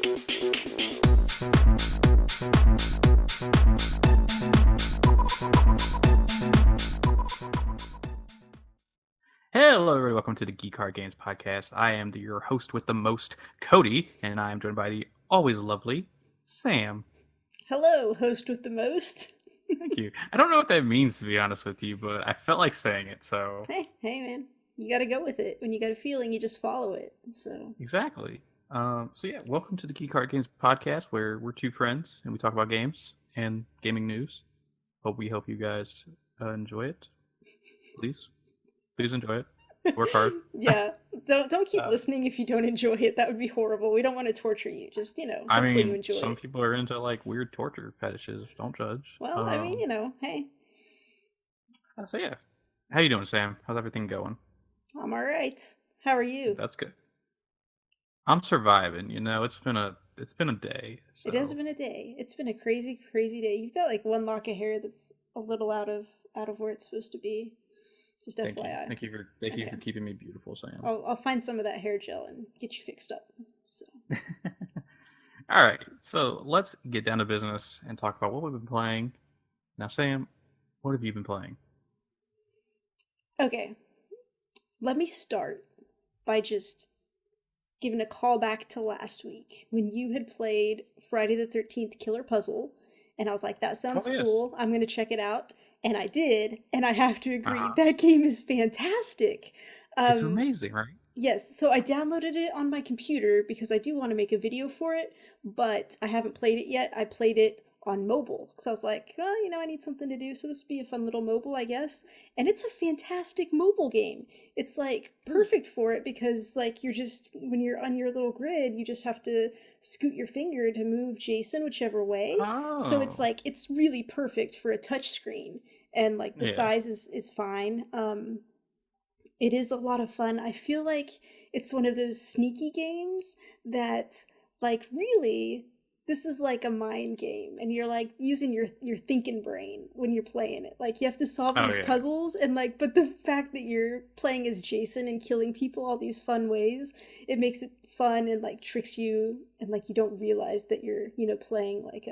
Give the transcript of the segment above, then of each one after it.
Hello, everybody. Welcome to the Geek Heart Games podcast. I am your host with the most, Cody, and I am joined by the always lovely Sam. Hello, host with the most. Thank you. I don't know what that means, to be honest with you, but I felt like saying it, so... Hey, man. You gotta go with it. When you got a feeling, you just follow it. So Exactly. Welcome to the Geek Heart Games podcast, where we're two friends, and we talk about games and gaming news. Hope you guys enjoy it. Please enjoy it. Work hard. Yeah, don't keep listening if you don't enjoy it. That would be horrible. We don't want to torture you. Just hopefully you enjoy some it. people are into like weird torture fetishes. Don't judge. Well, hey. So yeah, how you doing, Sam? How's everything going? I'm all right. How are you? That's good. I'm surviving. It's been a day. So. It has been a day. It's been a crazy day. You've got like one lock of hair that's a little out of where it's supposed to be. Just FYI. Thank you for keeping me beautiful, Sam. I'll find some of that hair gel and get you fixed up. So. All right, so let's get down to business and talk about what we've been playing. Now, Sam, what have you been playing? Okay, let me start by just giving a call back to last week when you had played Friday the 13th Killer Puzzle, and I was like, that sounds cool. I'm going to check it out. And I did, and I have to agree, that game is fantastic. It's amazing, right? Yes, so I downloaded it on my computer because I do want to make a video for it, but I haven't played it yet. I played it on mobile, because I was like, well, I need something to do, so this would be a fun little mobile, I guess. And it's a fantastic mobile game. It's, like, perfect for it because, like, you're just, when you're on your little grid, you just have to scoot your finger to move Jason whichever way. Oh. So it's, like, it's really perfect for a touch screen. And, like, the size is fine. It is a lot of fun. I feel like it's one of those sneaky games that, like, really... this is like a mind game, and you're like using your thinking brain when you're playing it. Like you have to solve these puzzles, and like, but the fact that you're playing as Jason and killing people all these fun ways, it makes it fun and like tricks you, and like you don't realize that you're playing like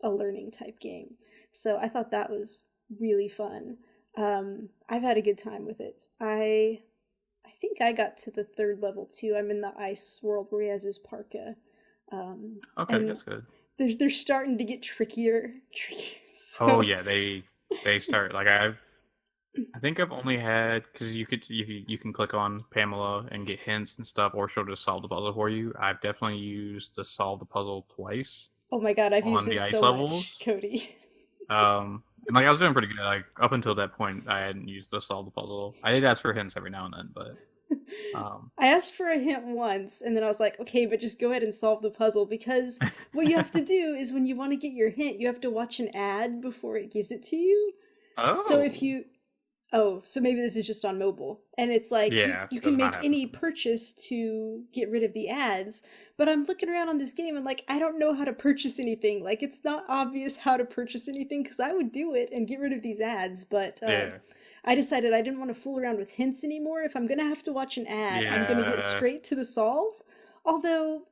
a learning type game. So I thought that was really fun. I've had a good time with it. I think I got to the 3rd level too. I'm in the ice world where he has his parka. Okay, that's good. They're starting to get trickier. So. Oh yeah, they start like I think I've only had because you can click on Pamela and get hints and stuff, or she'll just solve the puzzle for you. I've definitely used to solve the puzzle twice. Oh my god, I've used it so much, Cody. And like I was doing pretty good. Like up until that point, I hadn't used to solve the puzzle. I did ask for hints every now and then, but. I asked for a hint once, and then I was like, okay, but just go ahead and solve the puzzle, because what you have to do is when you want to get your hint, you have to watch an ad before it gives it to you. So if you... so maybe this is just on mobile. And it's like, you can make any purchase to get rid of the ads, but I'm looking around on this game and like, I don't know how to purchase anything. Like, it's not obvious how to purchase anything, because I would do it and get rid of these ads, but... I decided I didn't want to fool around with hints anymore. If I'm going to have to watch an ad, I'm going to get straight to the solve. Although,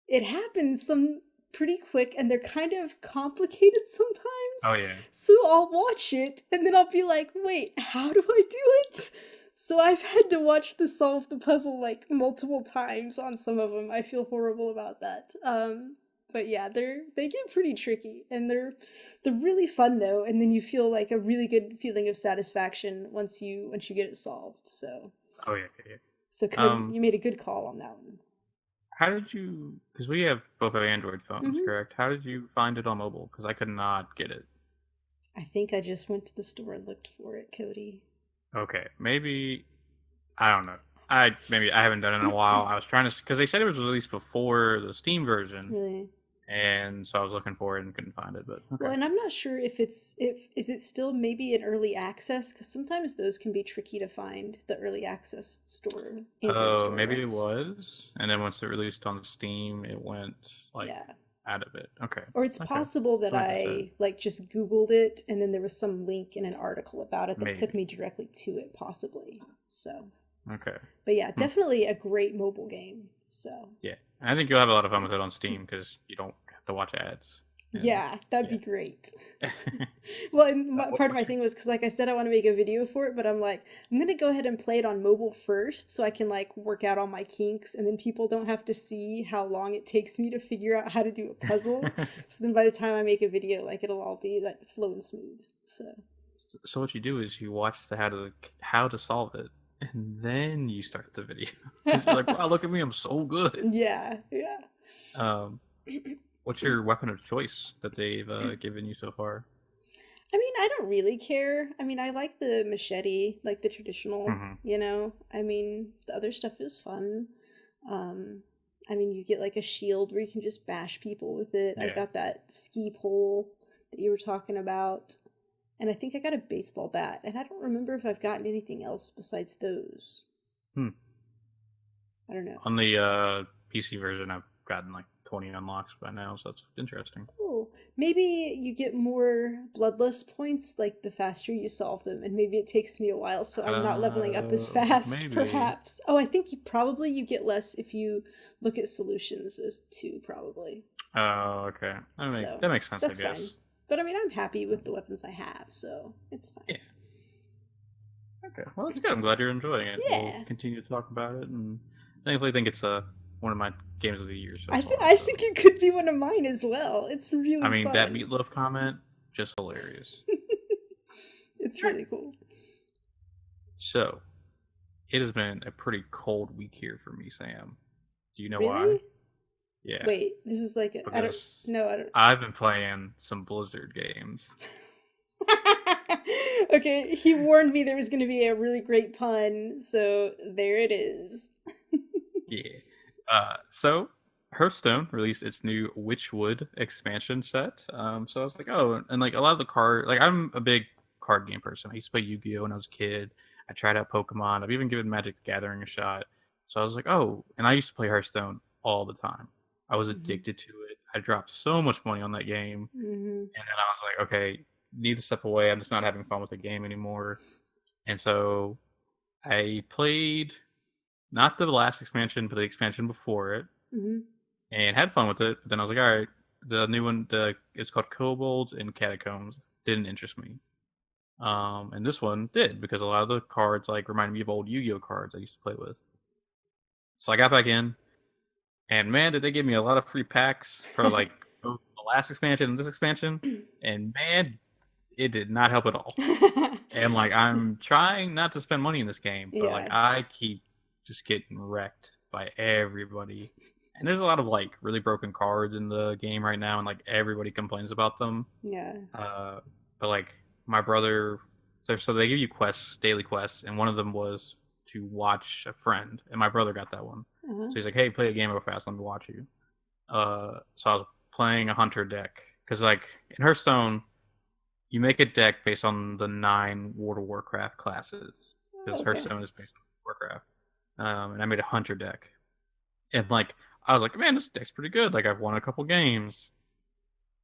it happens some pretty quick, and they're kind of complicated sometimes. Oh, yeah. So I'll watch it, and then I'll be like, wait, how do I do it? So I've had to watch solve the puzzle, like, multiple times on some of them. I feel horrible about that. But yeah, they get pretty tricky, and they're really fun though, and then you feel like a really good feeling of satisfaction once you get it solved. So So Cody, you made a good call on that one. How did you? Because we both have Android phones, correct? How did you find it on mobile? Because I could not get it. I think I just went to the store and looked for it, Cody. Okay, maybe I don't know. Maybe I haven't done it in a while. I was trying to, because they said it was released before the Steam version. Really? And so I was looking for it and couldn't find it, but okay. Well, and I'm not sure is it still maybe in early access, because sometimes those can be tricky to find, the early access store. Oh, maybe it was, and then once it released on Steam, it went out of it. Okay. Or it's possible that I like just Googled it, and then there was some link in an article about it that took me directly to it, possibly. So. Okay. But yeah, definitely a great mobile game. So Yeah, I think you'll have a lot of fun with it on Steam because you don't have to watch ads. yeah, that'd Yeah. be great. Well, and part of my What's your... thing was because, like I said, I want to make a video for it, but I'm like, I'm gonna go ahead and play it on mobile first, so I can like work out all my kinks, and then people don't have to see how long it takes me to figure out how to do a puzzle. So then, by the time I make a video, like it'll all be like flowing smooth. So what you do is you watch the how to solve it, and then you start the video because you're like, wow, look at me, I'm so good. Yeah. Um, what's your weapon of choice that they've given you so far? I mean, I don't really care. I mean, I like the machete, like the traditional, Mm-hmm. you know? I mean, the other stuff is fun. Um, I mean, you get like a shield where you can just bash people with it. I Yeah. got that ski pole that you were talking about. And I think I got a baseball bat. And I don't remember if I've gotten anything else besides those. Hmm. I don't know. On the PC version, I've gotten like 20 unlocks by now, so that's interesting. Oh, maybe you get more bloodlust points like the faster you solve them, and maybe it takes me a while, so I'm not leveling up as fast, Maybe. perhaps. Oh, I think you get less if you look at solutions as too, probably. Oh, okay. That makes sense, I guess. Fine. But I mean, I'm happy with the weapons I have, so it's fine. Yeah. Okay. Well, that's good. I'm glad you're enjoying it. Yeah. We'll continue to talk about it, and I definitely think it's one of my games of the year so I far. think it could be one of mine as well. It's really I mean, fun. that meatloaf comment, just hilarious. It's really cool. So, it has been a pretty cold week here for me, Sam. Do you know Really? why? Yeah. Wait, this is like I don't. I've been playing some Blizzard games. Okay, he warned me there was going to be a really great pun, so there it is. Yeah. So Hearthstone released its new Witchwood expansion set. So I was like, oh, and like a lot of the I'm a big card game person. I used to play Yu-Gi-Oh when I was a kid. I tried out Pokemon. I've even given Magic the Gathering a shot. So I was like, oh, and I used to play Hearthstone all the time. I was addicted to it. I dropped so much money on that game. And then I was like, okay, need to step away. I'm just not having fun with the game anymore. And so I played not the last expansion, but the expansion before it, and had fun with it. But then I was like, all right, the new one, it's called Kobolds and Catacombs, didn't interest me. And this one did, because a lot of the cards like reminded me of old Yu-Gi-Oh cards I used to play with. So I got back in, and man, did they give me a lot of free packs for like both the last expansion and this expansion, and man, it did not help at all. And like, I'm trying not to spend money in this game, but like I keep just getting wrecked by everybody. And there's a lot of like really broken cards in the game right now, and like everybody complains about them. Yeah. But like my brother, so they give you quests, daily quests, and one of them was to watch a friend, and my brother got that one. So he's like, "Hey, play a game real fast. Let me watch you." So I was playing a hunter deck, because like in Hearthstone, you make a deck based on the 9 World of Warcraft classes, because Hearthstone is based on Warcraft. And I made a hunter deck, and like I was like, man, this deck's pretty good. Like I've won a couple games,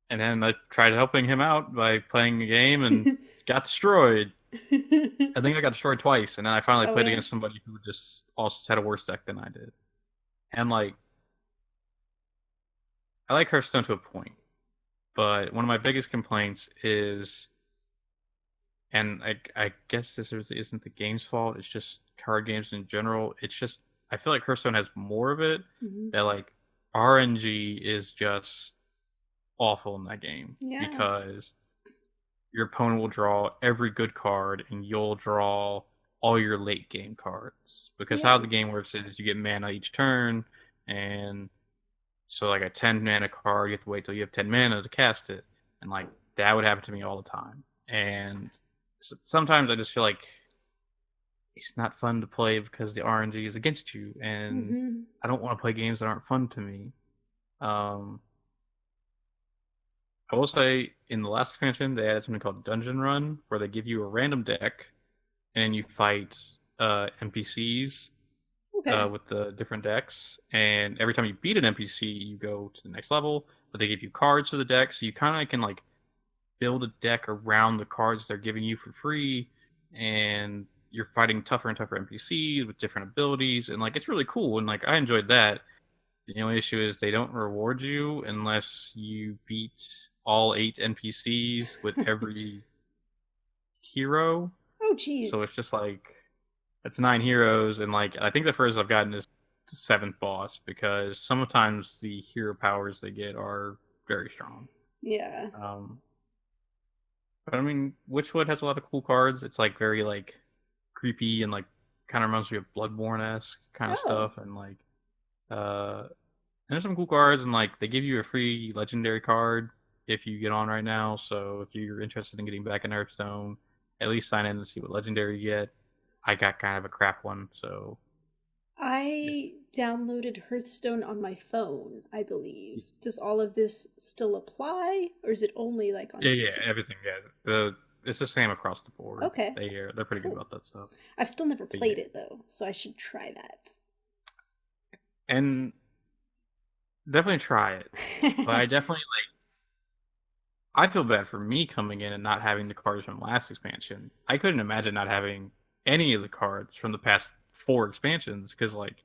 and then I tried helping him out by playing a game and got destroyed. I think I got destroyed twice, and then I finally played against somebody who just also had a worse deck than I did. And like, I like Hearthstone to a point, but one of my biggest complaints is, and I guess this isn't the game's fault, it's just card games in general. It's just, I feel like Hearthstone has more of it, that like RNG is just awful in that game, because your opponent will draw every good card and you'll draw all your late game cards, because how the game works is you get mana each turn, and so like a 10 mana card, you have to wait till you have 10 mana to cast it, and like that would happen to me all the time. And sometimes I just feel like it's not fun to play because the RNG is against you, and I don't want to play games that aren't fun to me. I will say, in the last expansion, they added something called Dungeon Run, where they give you a random deck, and you fight NPCs with the different decks. And every time you beat an NPC, you go to the next level. But they give you cards for the deck, so you kind of can like build a deck around the cards they're giving you for free, and you're fighting tougher and tougher NPCs with different abilities, and like it's really cool, and like I enjoyed that. The only issue is they don't reward you unless you beat all 8 NPCs with every hero. Oh, So geez. it's just like it's 9 heroes, and like I think the furthest I've gotten is the 7th boss because sometimes the hero powers they get are very strong. Yeah. Um, but I mean, Witchwood has a lot of cool cards. It's like very like creepy and like kind of reminds me of Bloodborne-esque kind of Oh, stuff, and like and there's some cool cards, and like they give you a free legendary card if you get on right now. So if you're interested in getting back in Hearthstone, at least sign in and see what legendary you get. I got kind of a crap one, so yeah, I downloaded Hearthstone on my phone, I believe. Does all of this still apply, or is it only like on yeah, PC? everything. Yeah, it's the same across the board. Okay, They're pretty good cool. about that stuff. I've still never But yeah, played it though, so I should try and definitely try it. But I that. definitely I feel bad for me coming in and not having the cards from last expansion. I couldn't imagine not having any of the cards from the past 4 expansions because, like,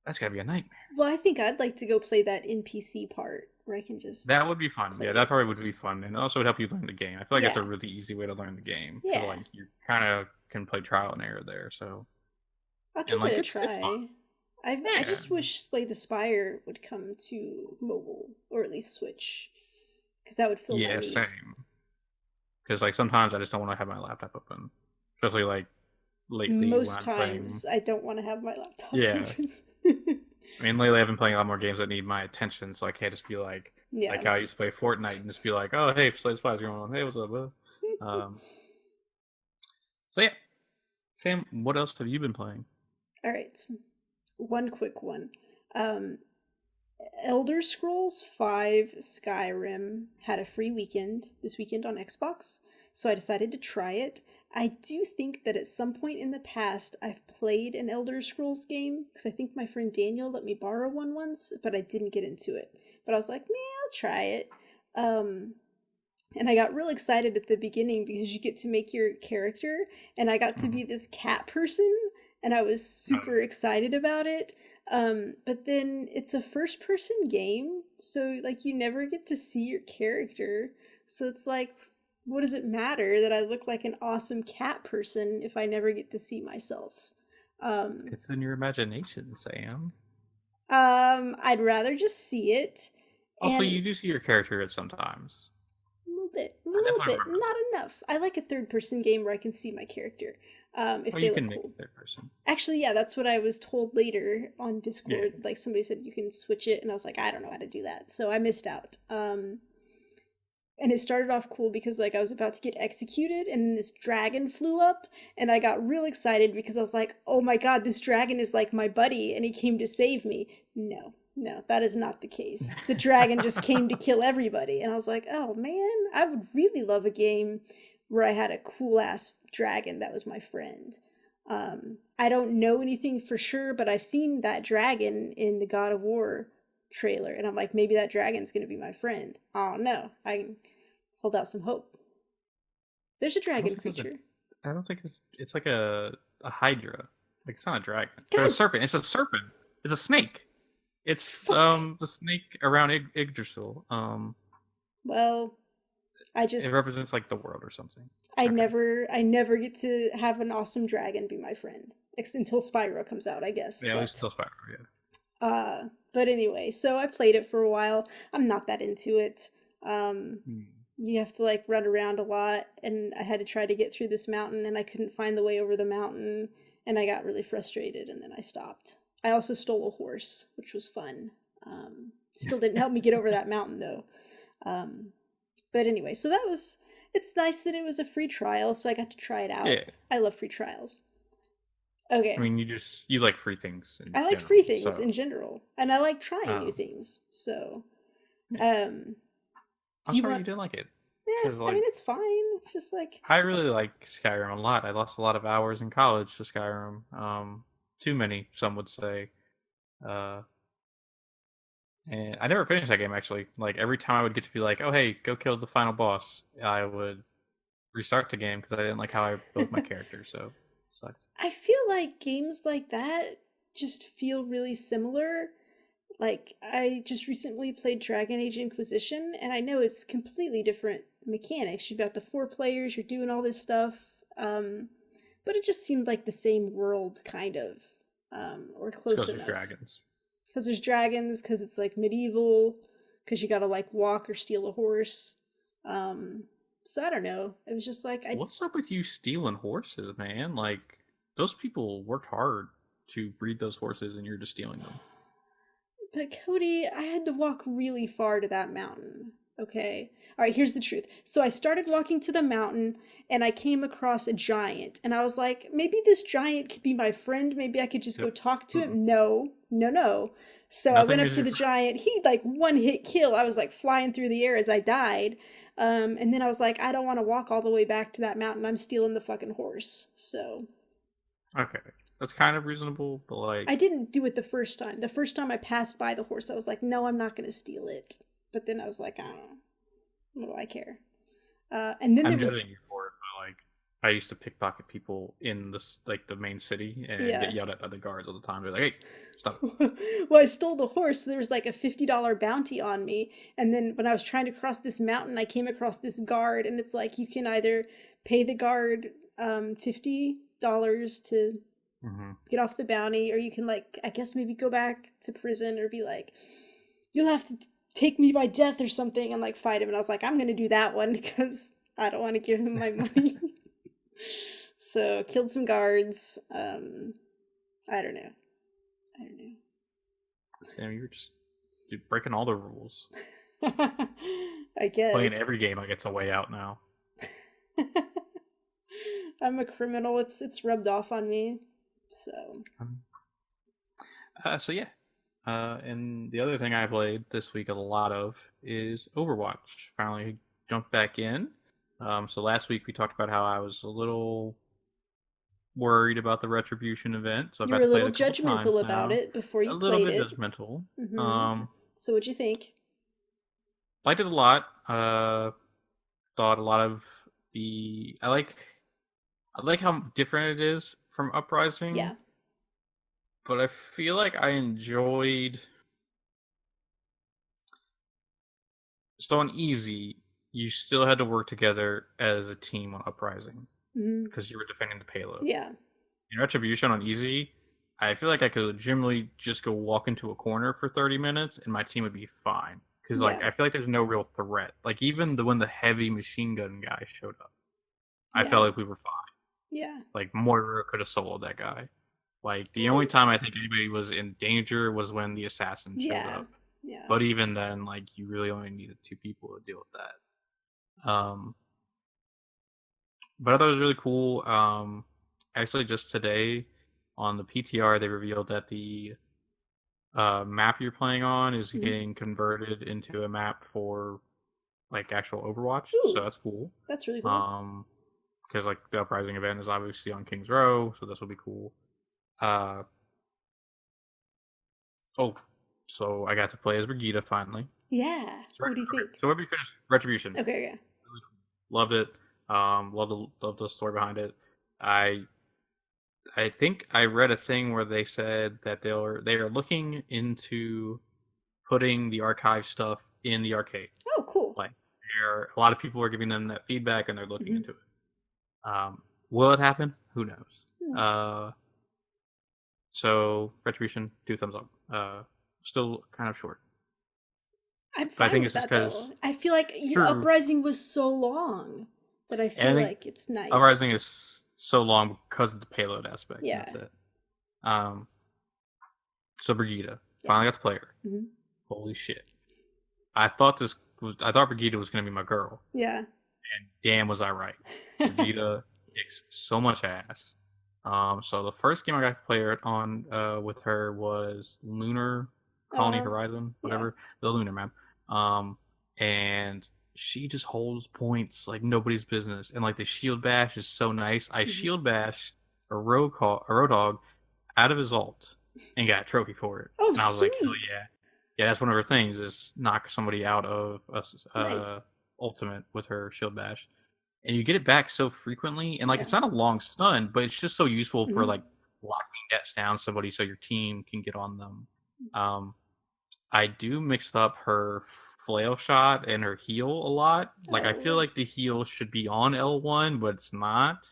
that's gotta be a nightmare. Well, I think I'd like to go play that NPC part where I can just That would be fun. play Yeah, that against probably would those. be fun, and also would help you learn the game. I feel like that's a Yeah, really easy way to learn the game because, yeah. like, you kind of can play trial and error there. So, I'll and give it like, a it's fun. try. I Yeah, just wish Slay the Spire would come to mobile or at least Switch because that would fill my yeah, need. same. Because like sometimes I just don't want to have my laptop open, especially like lately when Most I'm playing. times I don't want to have my laptop Yeah, open. I mean, lately I've been playing a lot more games that need my attention, so I can't just be like Yeah. how I used to play Fortnite and just be like, oh, hey, Slay Spies going on. Hey, what's up, bro? Um, so yeah, Sam, what else have you been playing? All right. One quick one. Um, Elder Scrolls 5 Skyrim had a free weekend this weekend on Xbox, so I decided to try it. I do think that at some point in the past I've played an Elder Scrolls game because I think my friend Daniel let me borrow one once, but I didn't get into it. But I was like, man, I'll try it. Um, and I got real excited at the beginning because you get to make your character, and I got to Mhm. be this cat person, and I was super excited about it. But then it's a first person game, so like you never get to see your character. So it's like, what does it matter that I look like an awesome cat person if I never get to see myself? Um, It's in your imagination, Sam. I'd rather just see it. Also, And you do see your character at sometimes. a I little definitely bit, remember not enough. I like a third person game where I can see my character, that. if Or they you look can make cool. it third person. Actually, yeah, that's what I was told later on Yeah. Discord. Like somebody said you can switch it, and I was like, I don't know how to do that, so I missed out. And it started off cool because like I was about to get executed, and then this dragon flew up, and I got real excited because I was like, oh my god, this dragon is like my buddy, and he came to save me. No, no, that is not the case. The dragon just came to kill everybody, and I was like, oh man, I would really love a game where I had a cool ass dragon that was my friend. I don't know anything for sure, but I've seen that dragon in the God of War trailer, and I'm like, maybe that dragon's gonna be my friend. Oh no, I hold out some hope. There's a I don't dragon think it's a. creature. I don't think it's like a hydra. Like it's not a dragon or a God, serpent. It's a serpent. It's a snake. It's fuck. the snake around Yggdrasil. Well, I It just represents like the world or something. I Okay. never get to have an awesome dragon be my friend until Spyro comes out, I guess. Yeah, at least still Spyro. Yeah. But anyway, so I played it for a while. I'm not that into it. Um, Hmm. you have to like run around a lot, and I had to try to get through this mountain, and I couldn't find the way over the mountain, and I got really frustrated, and then I stopped. I also stole a horse, which was fun. Still didn't help me get over that mountain though. Um, but anyway, so that was. It's nice that it was a free trial, so I got to try it out. Yeah. I love free trials. I Okay, mean, you like free things in I like general. free things So, in general, and I like trying new um, things. So, yeah. um, I'm do you sorry want? you didn't like it Yeah, because I like mean it's fine. It's just like I really like Skyrim a lot. I lost a lot of hours in college to Skyrim. Too many, some would say. Uh, and I never finished that game actually. Like every time I would get to be like, "Oh hey, go kill the final boss," I would restart the game because I didn't like how I built my character. So it sucked. I feel like games like that just feel really similar. Like, I just recently played Dragon Age Inquisition, and I know it's completely different mechanics. You've got the 4 players, you're doing all this stuff, but it just seemed like the same world, kind of, or It's close because there's enough. dragons. Because there's dragons, because it's like medieval, because you gotta like walk or steal a horse. So I don't know. It was just like What's up with you stealing horses, man? Like, those people worked hard to breed those horses, and you're just stealing them. But Cody, I had to walk really far to that mountain. Okay. All right, here's the truth. So I started walking to the mountain and I came across a giant. And I was like, maybe this giant could be my friend. Maybe I could just go Yep. talk to Mm-mm. him. No, no, no. So I went Nothing up is to your the friend. giant. He like one hit kill. I was like flying through the air as I died. And then I was like, I don't want to walk all the way back to that mountain. I'm stealing the fucking horse. So Okay, that's kind of reasonable, but I like, didn't do it the first time. The first time I passed by the horse, I was like, no, I'm not going to steal it. But then I was like, I don't know. What do I care? And then I'm there was, judging you for it, but like, I used to pickpocket people in this like the main city and get yeah. yelled at by the guards all the time. They're like, "Hey, stop!" Well, I stole the horse. So there was like a $50 bounty on me. And then when I was trying to cross this mountain, I came across this guard. And it's like, you can either pay the guard $50 to Mm-hmm. get off the bounty, or you can, like, I guess maybe go back to prison or be like, you'll have to take me by death or something and like fight him. And I was like, I'm going to do that one because I don't want to give him my money. So killed some guards. I don't know. Sam, you're breaking all the rules. I Playing guess. every game like it's a way out now. I'm a criminal. It's rubbed off on me. So So yeah. And the other thing I played this week a lot of is Overwatch. Finally jumped back in. So last week we talked about how I was a little worried about the Retribution event, so I've you got were a to play it little a couple times judgmental about now. it before A you little played bit it. judgmental. Mm-hmm. So what'd you think? Liked it a lot. Thought a lot of I like how different it is from Uprising. Yeah. But I feel like I enjoyed. So on easy, you still had to work together as a team on Uprising because you were defending the payload. Yeah. In Retribution on easy, I feel like I could legitimately just go walk into a corner for 30 minutes and my team would be fine. Because like I feel like there's no real threat. Like even when the heavy machine gun guy showed up, I felt like we were fine. Yeah. Like Moira could have soloed that guy. Like the only time I think anybody was in danger was when the assassin showed up. Yeah. But even then, like you really only needed 2 people to deal with that. But I thought it was really cool. Actually, just today on the PTR, they revealed that the map you're playing on is getting converted into a map for like actual Overwatch. Ooh, so that's cool. That's really cool. Because like the Uprising event is obviously on Kings Row, so this will be cool. So I got to play as Brigitte finally. Yeah. What do you think? So what did you finish? Retribution. Okay, yeah. Really cool. Loved it. Love the story behind it. I think I read a thing where they said that they are looking into putting the archive stuff in the arcade. Oh, cool. Like a lot of people are giving them that feedback and they're looking into it. Will it happen? Who knows? So Retribution, 2 thumbs up. Still kind of short. I'm fine I think with it's just that, because though. I feel like Uprising was so long that I feel like it's nice. Uprising is so long because of the payload aspect. Yeah. That's it. So Brigitte, finally got to play her. Holy shit! I thought Brigitte was going to be my girl. Yeah. And damn, was I right. Brigitte kicks so much ass. So the first game I got to play her on with her was Lunar Colony Horizon, whatever, the Lunar map. And she just holds points like nobody's business, and like the shield bash is so nice. I shield bashed a Roadhog out of his ult and got a trophy for it. Oh, and I was sweet. like, hell yeah, that's one of her things is knock somebody out of a ultimate with her shield bash, and you get it back so frequently, and like it's not a long stun, but it's just so useful for like locking nets down somebody so your team can get on them. I do mix up her flail shot and her heal a lot. Like, I feel Oh, like the heal should be on L1, but it's not,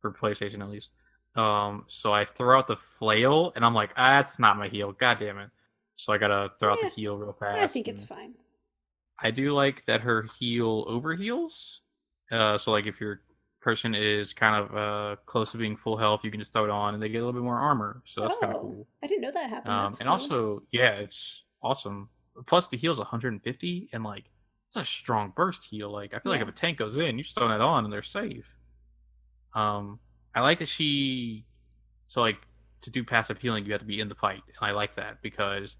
for PlayStation at least. So I throw out the flail, and I'm like, that's not my heal. God damn it. So I gotta throw out the yeah, heal real I fast. think it's And fine. I do like that her heal overheals. So like if your person is kind of close to being full health, you can just throw it on, and they get a little bit more armor. So that's kind of Oh, cool. I didn't know that happened. That's And cool. also, yeah, it's awesome. Plus, the heal's 150, and like it's a strong burst heal. Like I feel like Yeah. if a tank goes in, you just throw that on, and they're safe. I like that she, so like to do passive healing, you have to be in the fight, and I like that because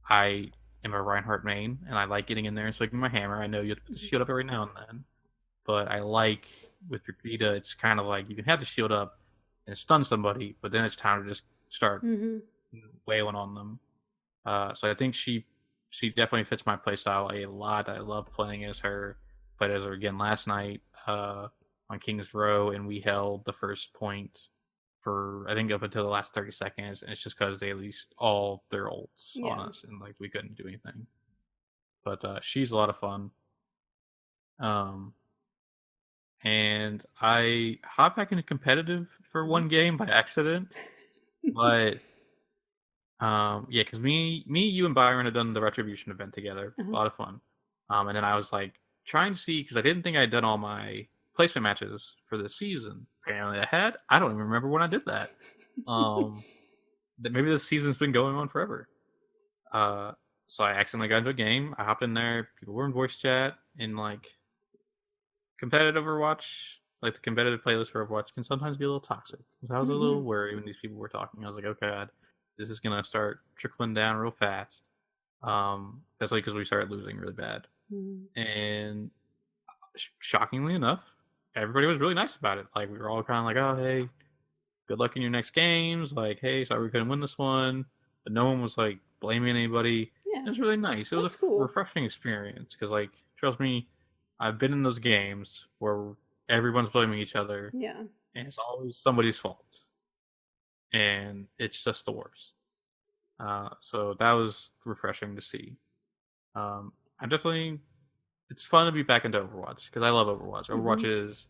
I am a Reinhardt main, and I like getting in there and swinging my hammer. I know you have to put the Mhm. shield up every now and then, but I like with Brigitte, it's kind of like you can have the shield up and stun somebody, but then it's time to just start Mhm. wailing on them. So I think she definitely fits my playstyle a lot. I love playing as her. Played as her again last night on King's Row, and we held the first point for I think up until the last 30 seconds, and it's just because they released all their ults on Yeah. us, and like we couldn't do anything. But she's a lot of fun. Um, and I hopped back into competitive for Mhm. one game by accident, but yeah, because you and Byron had done the Retribution event together. A Uh-huh. lot of fun. And then I was like trying to see because I didn't think I had done all my placement matches for this season. Apparently, I had. I don't even remember when I did that. Um, that maybe this season's been going on forever. Uh, so I accidentally got into a game. I hopped in there. People were in voice chat and like competitive Overwatch. Like the competitive playlist for Overwatch can sometimes be a little toxic. Because I was a little Mhm. worried when these people were talking. I was like, oh god, this is gonna start trickling down real fast. Especially because we started losing really bad. Mhm. And shockingly enough, everybody was really nice about it. Like we were all kind of like, oh hey, good luck in your next games. Like hey, sorry we couldn't win this one. But no one was like blaming anybody. Yeah. It was really nice. It was a That's cool. refreshing experience because like trust me, I've been in those games where everyone's blaming each other Yeah. and it's always somebody's fault, and it's just the worst. So that was refreshing to see. I definitely, it's fun to be back into Overwatch because I love Overwatch. Overwatch Mhm. is,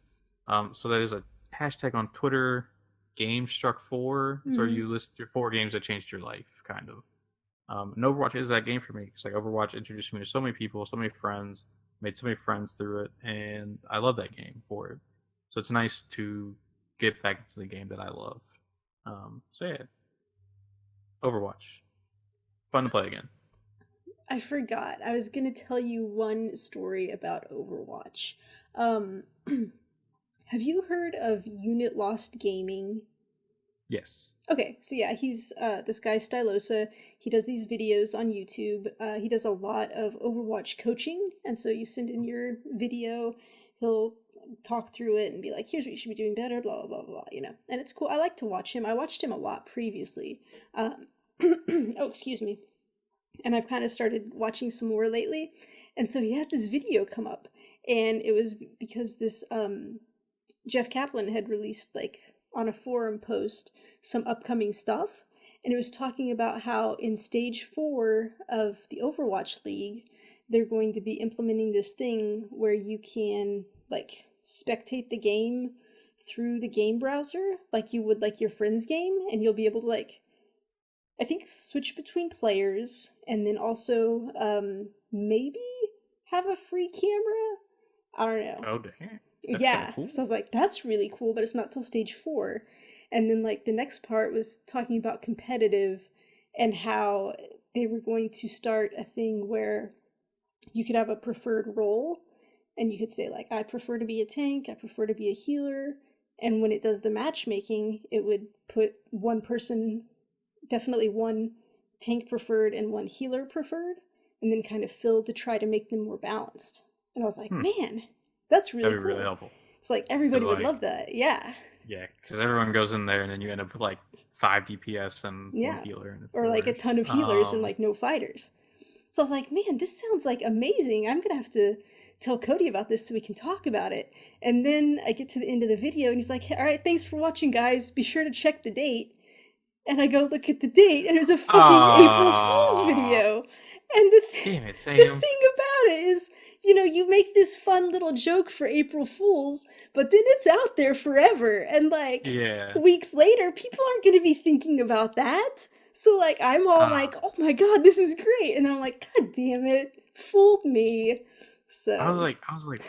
so that is a hashtag on Twitter, Game Struck 4. It's where Mhm. you list your 4 games that changed your life, kind of. And Overwatch is that game for me because like Overwatch introduced me to so many people, so many friends, made so many friends through it, and I love that game for it. So it's nice to get back into the game that I love. So yeah, Overwatch, fun to play again. I forgot. I was gonna tell you one story about Overwatch. Um, have you heard of Unit Lost Gaming? Yes. Okay, so yeah, he's this guy Stylosa. He does these videos on YouTube. He does a lot of Overwatch coaching, and so you send in your video, he'll talk through it and be like, "Here's what you should be doing better," blah blah blah blah. You know, and it's cool. I like to watch him. I watched him a lot previously. Oh, excuse me. And I've kind of started watching some more lately. And so he had this video come up, and it was because this Jeff Kaplan had released like on a forum post some upcoming stuff, and it was talking about how in stage 4 of the Overwatch League they're going to be implementing this thing where you can like spectate the game through the game browser like you would like your friend's game, and you'll be able to like I think switch between players and then also maybe have a free camera. I don't know. Oh damn, that's kind of Yeah. So I cool. was like, that's really cool, but it's not till stage 4. And then like the next part was talking about competitive and how they were going to start a thing where you could have a preferred role and you could say like I prefer to be a tank, I prefer to be a healer, and when it does the matchmaking, it would put one person definitely one tank preferred and one healer preferred, and then kind of filled to try to make them more balanced. And I was like, Hmm, man, that's really that'd be really cool. helpful. It's like Cause everybody would like love that. Yeah. yeah, because everyone goes in there and then you end up with like 5 DPS and one Yeah. healer, and it's the Or like a worst. ton of healers and like no fighters. So I was like, man, this sounds like amazing. I'm going to have to tell Cody about this so we can talk about it. And then I get to the end of the video and he's like, all right, thanks for watching, guys. Be sure to check the date. And I go look at the date, and it was a fucking April Fool's Ah, video. And the damn it, the Sam. thing about it is, you make this fun little joke for April Fools, but then it's out there forever. And like Yeah. weeks later, people aren't going to be thinking about that. So like I'm all Ah, like, "Oh my god, this is great." And then I'm like, "God damn it. Fooled me." So, I was like,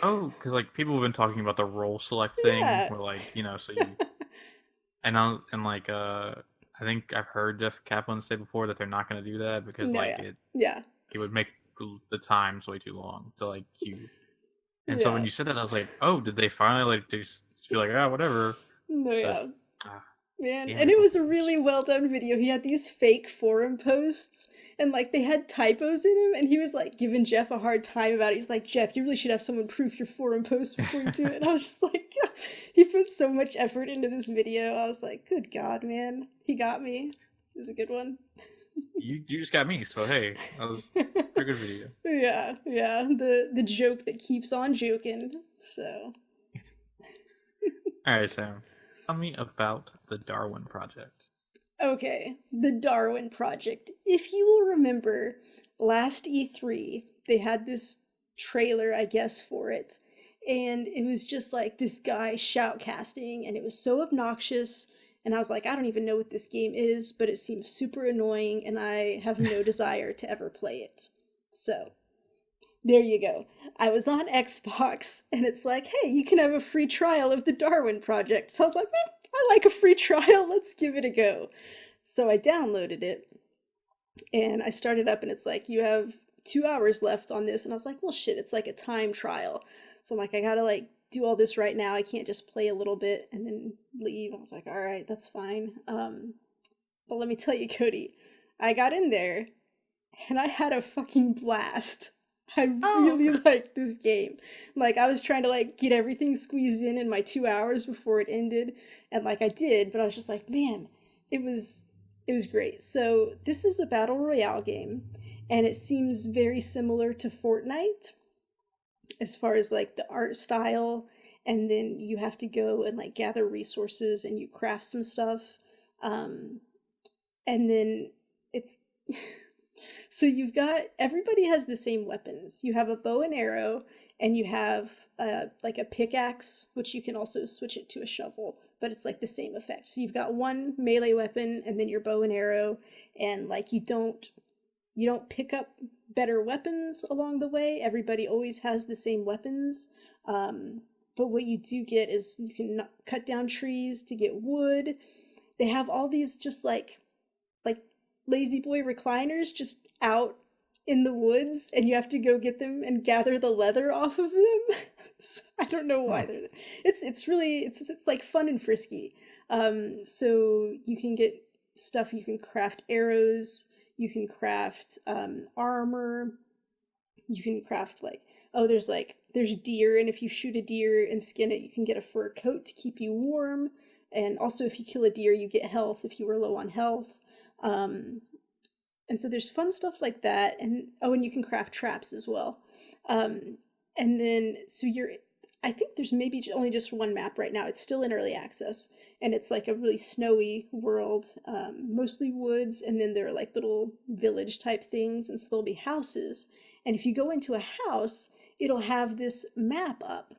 oh, because like people have been talking about the role select thing, yeah. where like so you and I was and like I think I've heard Jeff Kaplan say before that they're not going to do that because No, like yeah. Yeah. it would make the times way too long to like queue. And so when Yeah. you said that, I was like, oh, did they finally like just feel like whatever? No, But yeah. ah, Man, damn and it, it what was a was really well done video. He had these fake forum posts, and like they had typos in them, and he was like giving Jeff a hard time about it. He's like, "Jeff, you really should have someone proof your forum posts before you do it." And I was just like, he put so much effort into this video. I was like, good God, man, he got me. It was a good one. you just got me, so hey, that was a pretty good video. Yeah, yeah, the joke that keeps on joking. So, All right, Sam, tell me about the Darwin Project. okay, the Darwin Project. If you will remember, last E3, they had this trailer, I guess, for it. And it was just like this guy shoutcasting, and it was so obnoxious. And I was like, I don't even know what this game is, but it seems super annoying, and I have no desire to ever play it. So, there you go. I was on Xbox, and it's like, hey, you can have a free trial of the Darwin Project. So I was like, I like a free trial. Let's give it a go. So I downloaded it, and I started up, and it's like, you have 2 hours left on this. And I was like, well, shit, it's like a time trial. So I'm like, I gotta like do all this right now. I can't just play a little bit and then leave. I was like, all right, that's fine. But let me tell you, Cody, I got in there and I had a fucking blast. I Oh, really okay. liked this game. Like I was trying to like get everything squeezed in my 2 hours before it ended, and like I did, but I was just like, man, it was it was great. So this is a battle royale game, and it seems very similar to Fortnite as far as like the art style, and then you have to go and like gather resources and you craft some stuff. Um, and then it's so you've got everybody has the same weapons. You have a bow and arrow, and you have like a pickaxe, which you can also switch it to a shovel, but it's like the same effect. So you've got one melee weapon, and then your bow and arrow, and like you don't pick up better weapons along the way. Everybody always has the same weapons. But what you do get is you can cut down trees to get wood. They have all these just like lazy boy recliners just out in the woods, and you have to go get them and gather the leather off of them. So I don't know why Hmm. they're it's really it's like fun and frisky. So you can get stuff, you can craft arrows, you can craft armor, you can craft like, oh, there's deer, and if you shoot a deer and skin it, you can get a fur coat to keep you warm. And also if you kill a deer, you get health if you were low on health. um and so there's fun stuff like that. And oh, and you can craft traps as well. um and then so you're I think there's maybe only just one map right now. It's still in early access, and it's like a really snowy world, mostly woods, and then there are like little village type things, and so there'll be houses. And if you go into a house, it'll have this map up,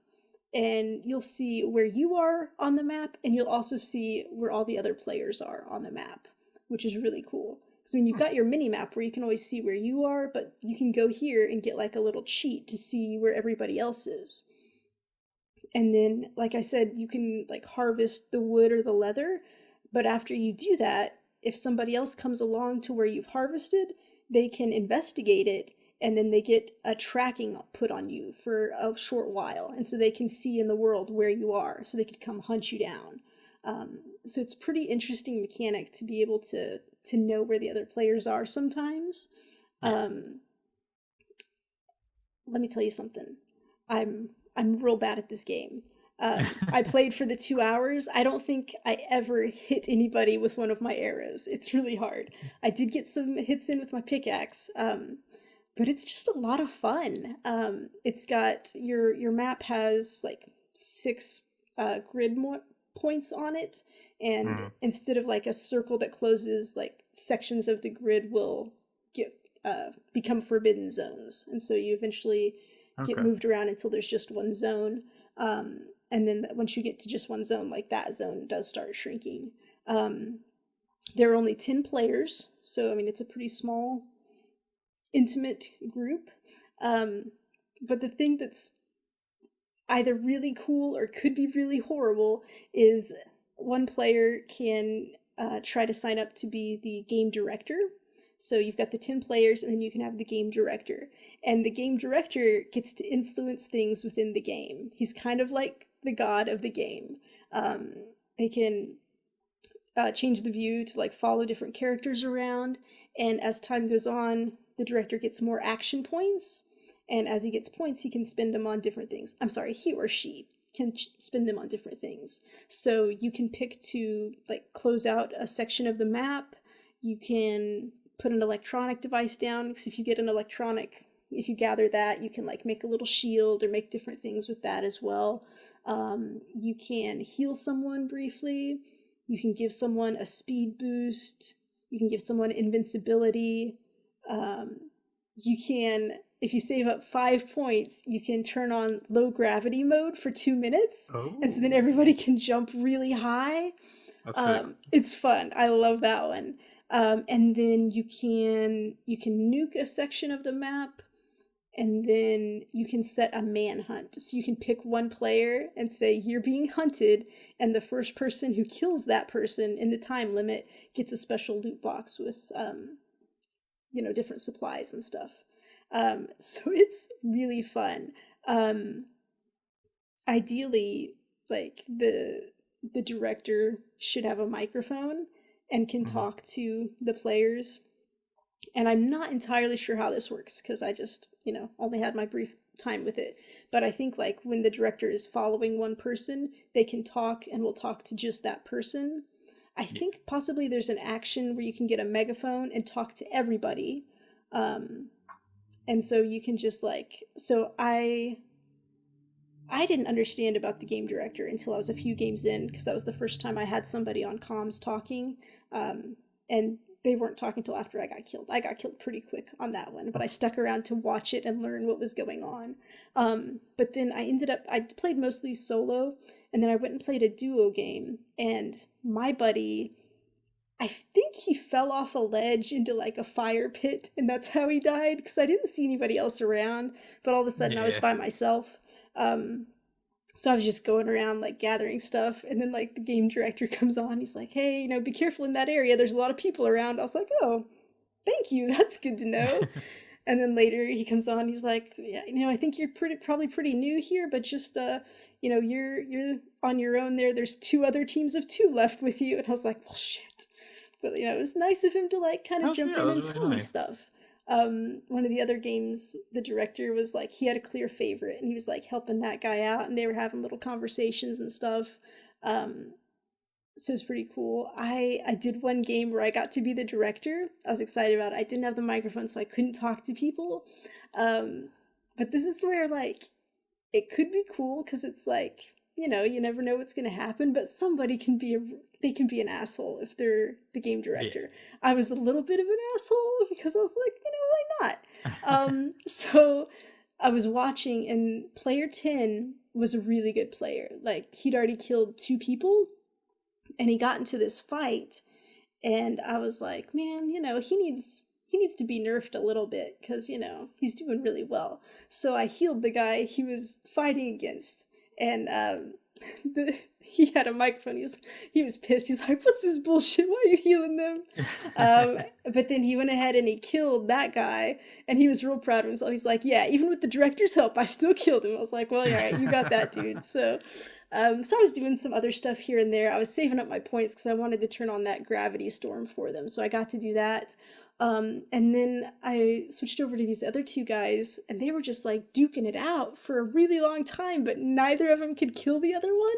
and you'll see where you are on the map, and you'll also see where all the other players are on the map, which is really cool. So I mean, you've got your mini map where you can always see where you are, but you can go here and get like a little cheat to see where everybody else is. And then, like I said, you can like harvest the wood or the leather, but after you do that, if somebody else comes along to where you've harvested, they can investigate it, and then they get a tracking put on you for a short while, and so they can see in the world where you are, so they could come hunt you down. So it's pretty interesting mechanic to be able to know where the other players are sometimes. Yeah. Let me tell you something. I'm real bad at this game. I played for the 2 hours. I don't think I ever hit anybody with one of my arrows. It's really hard. I did get some hits in with my pickaxe, but it's just a lot of fun. It's got your map has like 6 grid points on it, and instead of like a circle that closes, like sections of the grid will get become forbidden zones, and so you eventually get moved around until there's just one zone. And then once you get to just one zone, like that zone does start shrinking. There are only 10 players, so I mean it's a pretty small, intimate group. But the thing that's either really cool or could be really horrible is one player can try to sign up to be the game director. So you've got the 10 players, and then you can have the game director. And the game director gets to influence things within the game. He's kind of like the god of the game. They can change the view to like follow different characters around. And as time goes on, the director gets more action points. And as he gets points, he can spend them on different things. I'm sorry, he or she can spend them on different things. So you can pick to like close out a section of the map. You can put an electronic device down, because if you get an electronic, if you gather that, you can like make a little shield or make different things with that as well. You can heal someone briefly. You can give someone a speed boost. You can give someone invincibility. You can, if you save up 5 points, you can turn on low gravity mode for 2 minutes. And so then everybody can jump really high. It's fun. I love that one. And then you can nuke a section of the map, and then you can set a manhunt. So you can pick one player and say, you're being hunted, and the first person who kills that person in the time limit gets a special loot box with, different supplies and stuff. So it's really fun. Ideally, like the director should have a microphone and can talk to the players. And I'm not entirely sure how this works, because I just, only had my brief time with it. But I think like when the director is following one person, they can talk and will talk to just that person. I think possibly there's an action where you can get a megaphone and talk to everybody. And so you can just like, so I didn't understand about the game director until I was a few games in, because that was the first time I had somebody on comms talking, and they weren't talking till after I got killed. I got killed pretty quick on that one, but I stuck around to watch it and learn what was going on. But then I played mostly solo, and then I went and played a duo game, and my buddy, I think he fell off a ledge into like a fire pit, and that's how he died, because I didn't see anybody else around, but all of a sudden I was by myself. So I was just going around like gathering stuff, and then like the game director comes on. He's like, "Hey, be careful in that area. There's a lot of people around." I was like, "Oh, thank you. That's good to know." And then later he comes on. He's like, "Yeah, I think you're probably pretty new here, but just you're on your own there. There's 2 other teams of 2 left with you." And I was like, "Well, shit." But it was nice of him to like kind of jump in and tell me stuff. One of the other games, the director was like, he had a clear favorite, and he was like helping that guy out, and they were having little conversations and stuff. So it's pretty cool. I did one game where I got to be the director. I was excited about it. I didn't have the microphone, so I couldn't talk to people. But this is where like it could be cool, because it's like, you never know what's going to happen, but somebody can be an asshole if they're the game director. Yeah. I was a little bit of an asshole, because I was like, why not? So I was watching, and player 10 was a really good player. Like, he'd already killed 2 people, and he got into this fight, and I was like, man, he needs to be nerfed a little bit, because, he's doing really well. So I healed the guy he was fighting against. And he had a microphone. He was pissed. He's like, "What's this bullshit? Why are you healing them?" But then he went ahead and he killed that guy, and he was real proud of himself. He's like, "Yeah, even with the director's help, I still killed him." I was like, "Well, yeah, right, you got that, dude." So I was doing some other stuff here and there. I was saving up my points because I wanted to turn on that gravity storm for them. So I got to do that. And then I switched over to these other 2 guys, and they were just like duking it out for a really long time, but neither of them could kill the other one.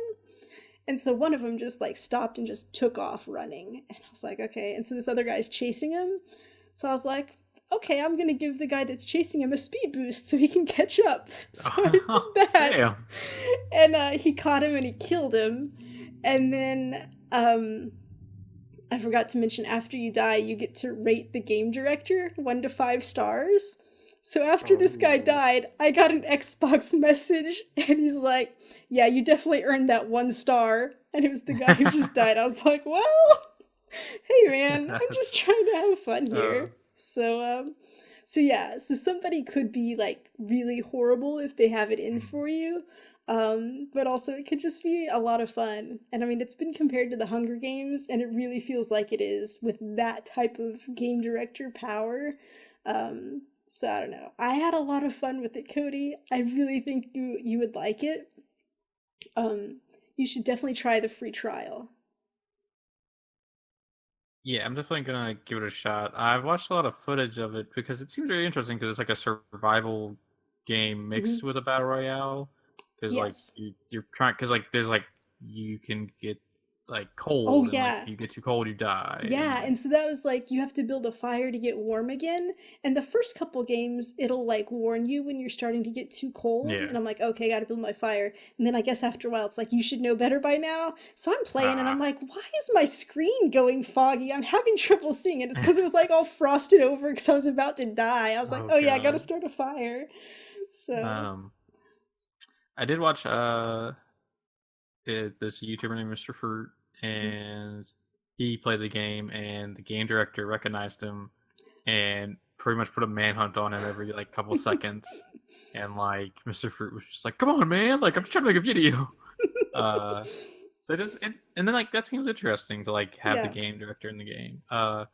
And so one of them just like stopped and just took off running. And I was like, okay. And so this other guy's chasing him. So I was like, okay, I'm going to give the guy that's chasing him a speed boost so he can catch up. So I did that. Damn. And he caught him and he killed him. And then I forgot to mention, after you die, you get to rate the game director 1 to 5 stars. So after this guy died, I got an Xbox message, and he's like, "Yeah, you definitely earned that 1 star." And it was the guy who just died. I was like, "Well, hey man, I'm just trying to have fun here." So yeah, so somebody could be like really horrible if they have it in for you, but also it could just be a lot of fun. And I mean, it's been compared to the Hunger Games, and it really feels like it is with that type of game director power. So I don't know. I had a lot of fun with it, Cody. I really think you would like it. You should definitely try the free trial. Yeah, I'm definitely gonna give it a shot. I've watched a lot of footage of it because it seems very interesting because it's like a survival game mixed Hmm. with a battle royale. Because like Yes. you're trying, because like there's like you can get like Oh cold, and like if yeah. you get too cold you die, and Yeah, like and so that was like you have to build a fire to get warm again. And the first couple games, it'll like warn you when you're starting to get too cold. yeah. And I'm like, okay, I gotta build my fire. And then I guess after a while, it's like, you should know better by now. So I'm playing and I'm Ah. like, why is my screen going foggy? I'm having trouble seeing it. It's because it was like all frosted over because I was about to die. I was like, Oh oh yeah, I gotta god. start a fire. So, Um, I did watch this YouTuber named Mr. Fruit, and he played the game, and the game director recognized him, and pretty much put a manhunt on him every like couple seconds, and like Mr. Fruit was just like, "Come on, man! Like I'm just trying to make a video." Uh, so and then like that seems interesting to like have the yeah. game director in the game. I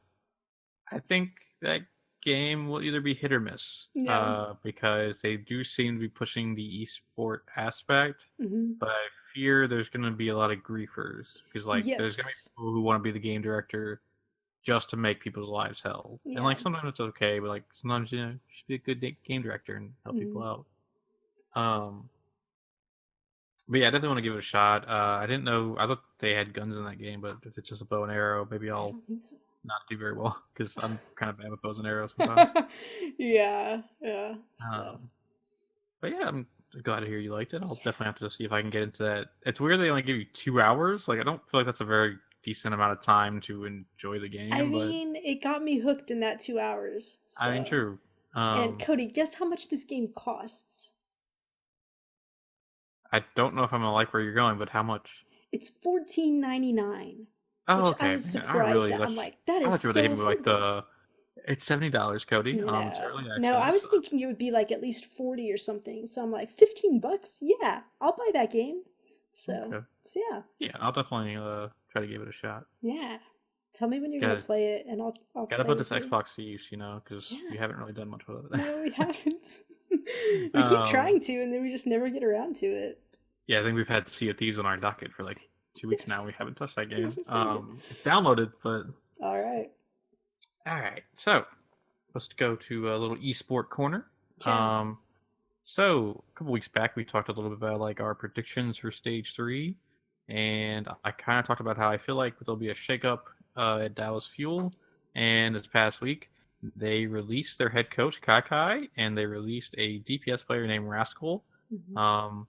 think that game will either be hit or miss, Yeah. because they do seem to be pushing the esport aspect, Hmm. but I fear there's going to be a lot of griefers because like there's going to be Yes. people who want to be the game director just to make people's lives hell, and Yeah. like sometimes it's okay, but like sometimes you should be a good game director and help people Hmm. out. Um, but yeah, I definitely want to give it a shot. I didn't know, I thought they had guns in that game, but if it's just a bow and arrow, maybe I I'll don't think so. not do very well because I'm kind of bad with bows and arrows sometimes. Yeah, yeah. So, Um, but yeah, I'm glad to hear you liked it. I'll yeah. definitely have to see if I can get into that. It's weird they only give you 2 hours. Like I don't feel like that's a very decent amount of time to enjoy the I game, but mean, it got me hooked in that 2 hours. I mean, So, true. and Cody, guess how much this game costs? I don't know if I'm gonna like where you're going, but how much? It's 14.99, Oh, which I okay. was Man, I surprised really at. like. I'm like, that I is thought you would hit so me with like affordable. the. It's $70, Cody. It's No, early no, I access. was thinking it would be like at least 40 or something. So I'm like, $15? Yeah, I'll buy that game. So, Okay. so yeah, Yeah, I'll definitely try to give it a shot. yeah. Tell me when you're gonna Got play it, and I'll gotta play put this with you. Xbox to use, because Yeah. we haven't really done much with it. No, we haven't. We keep um, trying to, and then we just never get around to it. Yeah, I think we've had Sea of Thieves on our docket for like 2 weeks now. Yes. We haven't touched that We game. haven't played it. It's downloaded, but All right. all right. So let's go to a little esport corner. Yeah. Um, so a couple weeks back, we talked a little bit about like our predictions for Stage 3, and I kind of talked about how I feel like there'll be a shakeup at Dallas Fuel. And this past week, they released their head coach Kai Kai, and they released a DPS player named Rascal. Hmm. Um,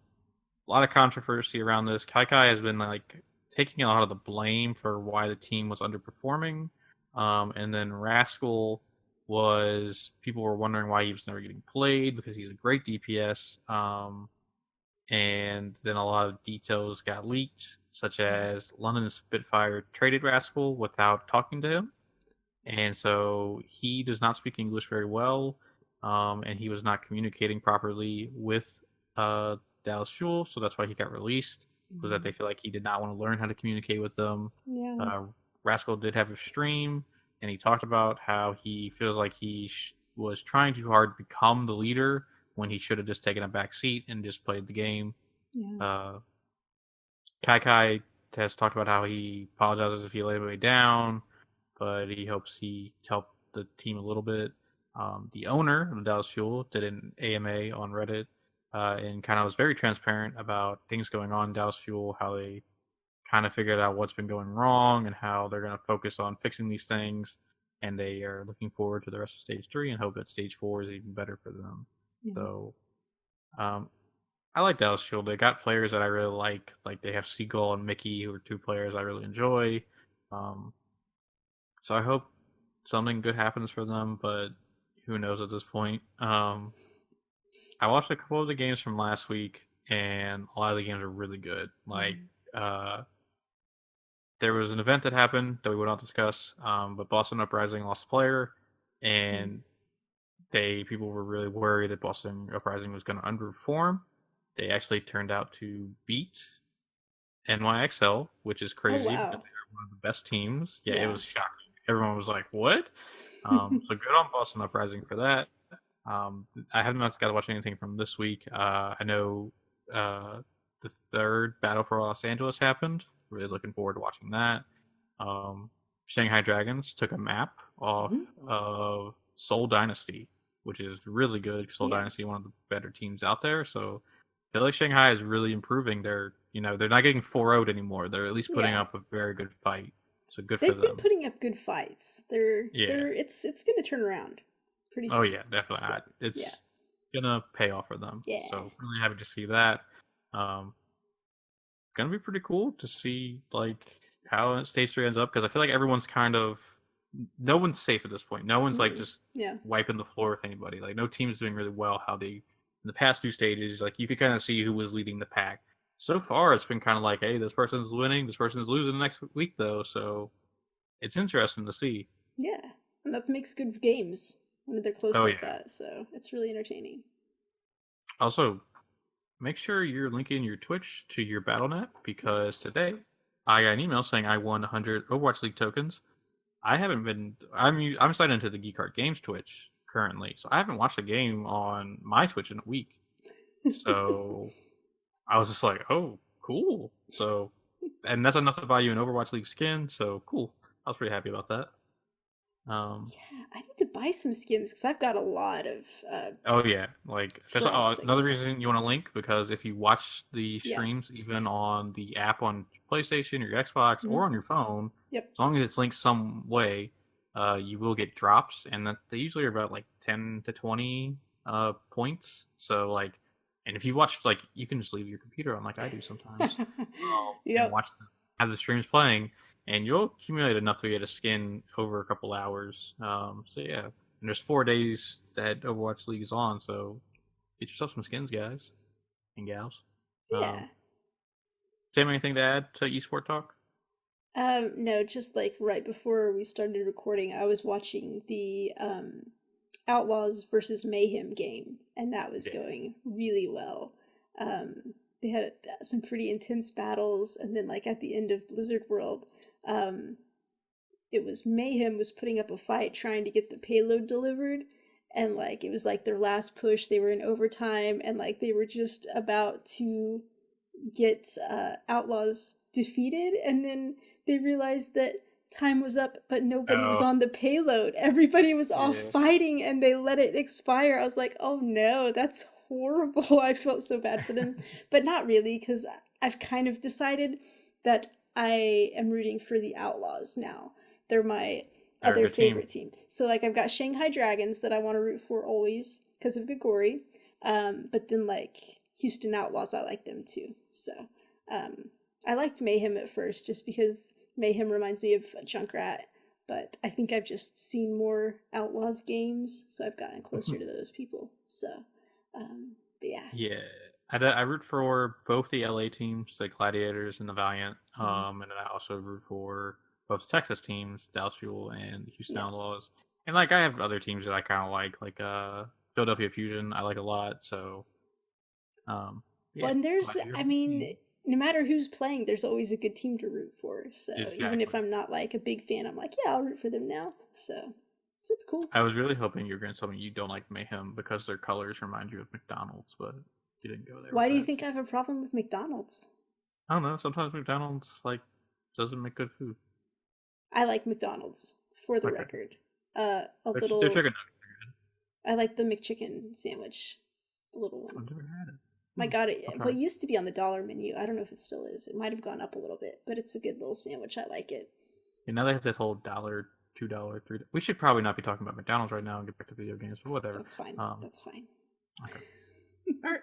a lot of controversy around this. Kai Kai has been like taking a lot of the blame for why the team was underperforming, and then Rascal was, people were wondering why he was never getting played because he's a great DPS. And then a lot of details got leaked, such as London Spitfire traded Rascal without talking to him, and so he does not speak English very well, and he was not communicating properly with Dallas Fuel, so that's why he got released. Was that Hmm. they feel like he did not want to learn how to communicate with them. Yeah. Uh, Rascal did have a stream, and he talked about how he feels like he was trying too hard to become the leader when he should have just taken a back seat and just played the game. Yeah. Uh, Kai Kai has talked about how he apologizes if he let anybody down, but he hopes he helped the team a little bit. The owner of Dallas Fuel did an AMA on Reddit, and kind of was very transparent about things going on in Dallas Fuel, how they kind of figured out what's been going wrong and how they're going to focus on fixing these things. And they are looking forward to the rest of Stage 3 and hope that Stage 4 is even better for them. Yeah. So um, I like Dallas Fuel. They got players that I really like. Like they have Seagull and Mickey, who are two players I really enjoy. Um, so I hope something good happens for them, but who knows at this point. I watched a couple of the games from last week, and a lot of the games are really good. Like, uh, there was an event that happened that we will not discuss, but Boston Uprising lost a player, and people were really worried that Boston Uprising was going to underperform. They actually turned out to beat NYXL, which is Oh crazy because wow. they are one of the best teams. Yeah, it Yeah. was shocking. Everyone was like, "What?" So good on Boston Uprising for that. I have not got to watch anything from this week. I know uh, the third Battle for Los Angeles happened. Really looking forward to watching that. Um, Shanghai Dragons took a map off Mhm. of Seoul Dynasty, which is really good. Seoul Yeah. Dynasty, one of the better teams out there. So I feel like Shanghai is really improving. They're not getting 4-0'd anymore. They're at least putting Yeah. up a very good fight. So good for They've been them. putting up good fights. Yeah. It's gonna turn around pretty Oh soon. yeah, definitely. So yeah. It's gonna pay off for them. Yeah. So really happy to see that. Um, gonna be pretty cool to see like how stage three ends up because I feel like everyone's kind of no one's safe at this point. No one's like Mm-mm. just Yeah. wiping the floor with anybody. Like no team's doing really well. How they in the past two stages, like you could kind of see who was leading the pack. So far, it's been kind of like, hey, this person's winning, this person's losing next week though. So it's interesting to see. Yeah. And that makes good games when they're close Oh like yeah. that. So it's really entertaining. Also, make sure you're linking your Twitch to your BattleNet because today I got an email saying I won 100 Overwatch League tokens. I haven't been. I'm signed into the Geek Heart Games Twitch currently, so I haven't watched a game on my Twitch in a week. So I was just like, oh, cool. So, and that's enough to buy you an Overwatch League skin. So cool. I was pretty happy about that. Um, Yeah, I need to buy some skins because I've got a lot of Oh yeah, like especially drops, I another guess. reason you want to link because if you watch the Yeah. streams even on the app on PlayStation or your Xbox Mhm. or on your phone, Yep. as long as it's linked some way, you will get drops, and that they usually are about like 10 to 20 points. So like, and if you watch like, you can just leave your computer on like I do sometimes, and Yep. have the streams playing, and you'll accumulate enough to get a skin over a couple hours. So yeah, and there's 4 days that Overwatch League is on, so get yourself some skins, guys and gals. Yeah. Sam, anything to add to eSport talk? No, just like right before we started recording, I was watching the Outlaws versus Mayhem game, and that was Yeah. going really well. They had some pretty intense battles, and then like at the end of Blizzard World, um, it was Mayhem was putting up a fight trying to get the payload delivered, and like it was like their last push. They were in overtime, and like they were just about to get Outlaws defeated, and then they realized that time was up, but nobody was Oh, on the payload. Everybody was off yeah. fighting, and they let it expire. I was like, oh no, that's horrible. I felt so bad for them, but not really, because I've kind of decided that I am rooting for the Outlaws now. They're my They're a other good team. favorite team. So like I've got Shanghai Dragons that I want to root for always because of Gagori. But then like Houston Outlaws, I like them too. So um, I liked Mayhem at first just because Mayhem reminds me of Junkrat. But I think I've just seen more Outlaws games, so I've gotten closer to those people. So, but yeah. Yeah, I root for both the LA teams, the Gladiators and the Valiant, Mhm. and then I also root for both the Texas teams, Dallas Fuel and the Houston Yeah. Outlaws. And like I have other teams that I kind of like Philadelphia Fusion. I like a lot. So Well, yeah, and there's, glad you're I on the mean, team. no matter who's playing, there's always a good team to root for. So even if Exactly. I'm not like a big fan, I'm like, yeah, I'll root for them now. So it's cool. I was really hoping you were going to tell me you don't like Mayhem because their colors remind you of McDonald's, but you didn't go there with Why do you that. think I have a problem with McDonald's? I don't know. Sometimes McDonald's like doesn't make good food. I like McDonald's, for the Okay, record. A their little, chicken nuggets are good. I like the McChicken sandwich, the little one. I've never had it. My God, I'll try what it. used to be on the dollar menu, I don't know if it still is. It might have gone up a little bit, but it's a good little sandwich. I like it. And now they have that whole dollar, $2, $3. We should probably not be talking about McDonald's right now and get back to video games, but whatever. That's fine. Um, That's fine. okay. All right.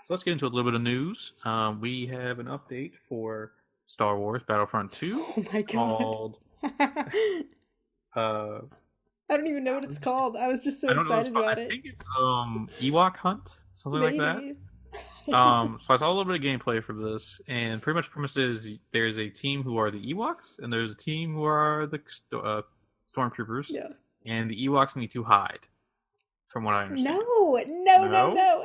So let's get into a little bit of news. We have an update for Star Wars Battlefront 2. Oh my It's god. called. I Uh, don't even know what it's called. I was just so I don't know. excited I about it. think it's Ewok Hunt, something like that. Maybe. So I saw a little bit of gameplay for this, and pretty much the premise is there's a team who are the Ewoks, and there's a team who are the stormtroopers, Yeah. and the Ewoks need to hide, from what I understand. No? No,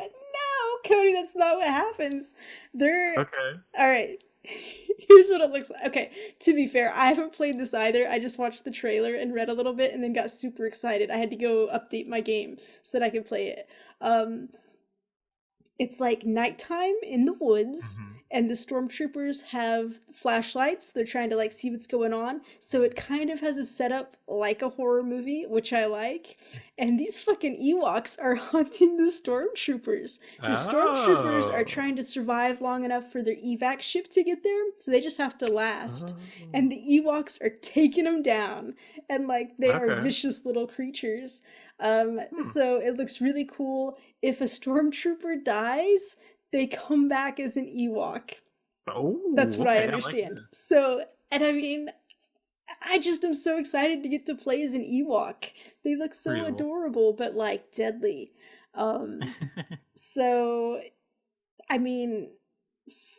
Cody, that's not what happens. They're Okay. all right. Here's what it looks like. Okay, to be fair, I haven't played this either. I just watched the trailer and read a little bit and then got super excited. I had to go update my game so that I could play it. It's like nighttime in the woods, Mm-hmm. and the stormtroopers have flashlights. They're trying to like see what's going on. So it kind of has a setup like a horror movie, which I like. And these fucking Ewoks are hunting the stormtroopers. The stormtroopers are Oh. trying to survive long enough for their evac ship to get there, so they just have to last. Oh. And the Ewoks are taking them down, and like they are Okay. vicious little creatures. Hmm. So it looks really cool. If a stormtrooper dies, they come back as an Ewok. Oh, That's what I okay. I like understand. this. So, and I mean, I just am so excited to get to play as an Ewok. They look so Pretty cool. adorable, but like deadly. So, I mean,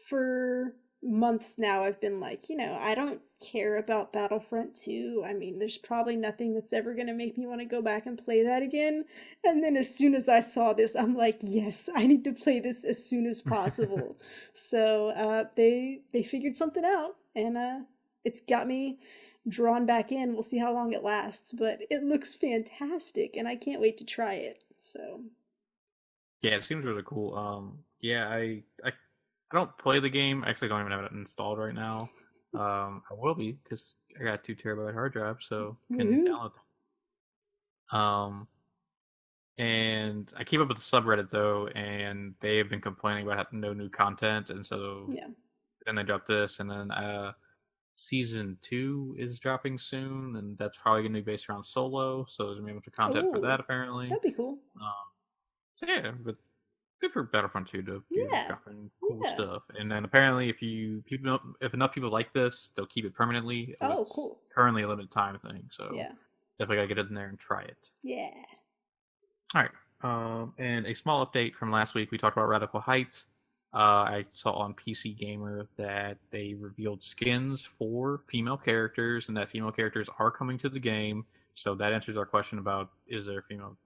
for months now, I've been like, I don't care about Battlefront 2. I mean, there's probably nothing that's ever going to make me want to go back and play that again. And then as soon as I saw this, I'm like, yes, I need to play this as soon as possible. So they figured something out, and it's got me drawn back in. We'll see how long it lasts, but it looks fantastic, and I can't wait to try it. So Yeah, it seems really cool. Yeah, I don't play the game. Actually, I don't even have it installed right now. I will be because I got a 2 terabyte hard drive, so can woohoo. download them. And I keep up with the subreddit though, and they have been complaining about having no new content, and so Yeah. then they dropped this, and then season 2 is dropping soon, and that's probably going to be based around Solo. So there's gonna be a bunch of content for Oh, that apparently. that'd be cool. So yeah, but good for Battlefront 2 to be Yeah. dropping cool Yeah. stuff. And then apparently, if enough people like this, they'll keep it permanently. Oh, It's cool. currently a limited time thing, so Yeah. definitely gotta get in there and try it. Yeah. All right. And a small update from last week. We talked about Radical Heights. I saw on PC Gamer that they revealed skins for female characters, and that female characters are coming to the game. So that answers our question about is there female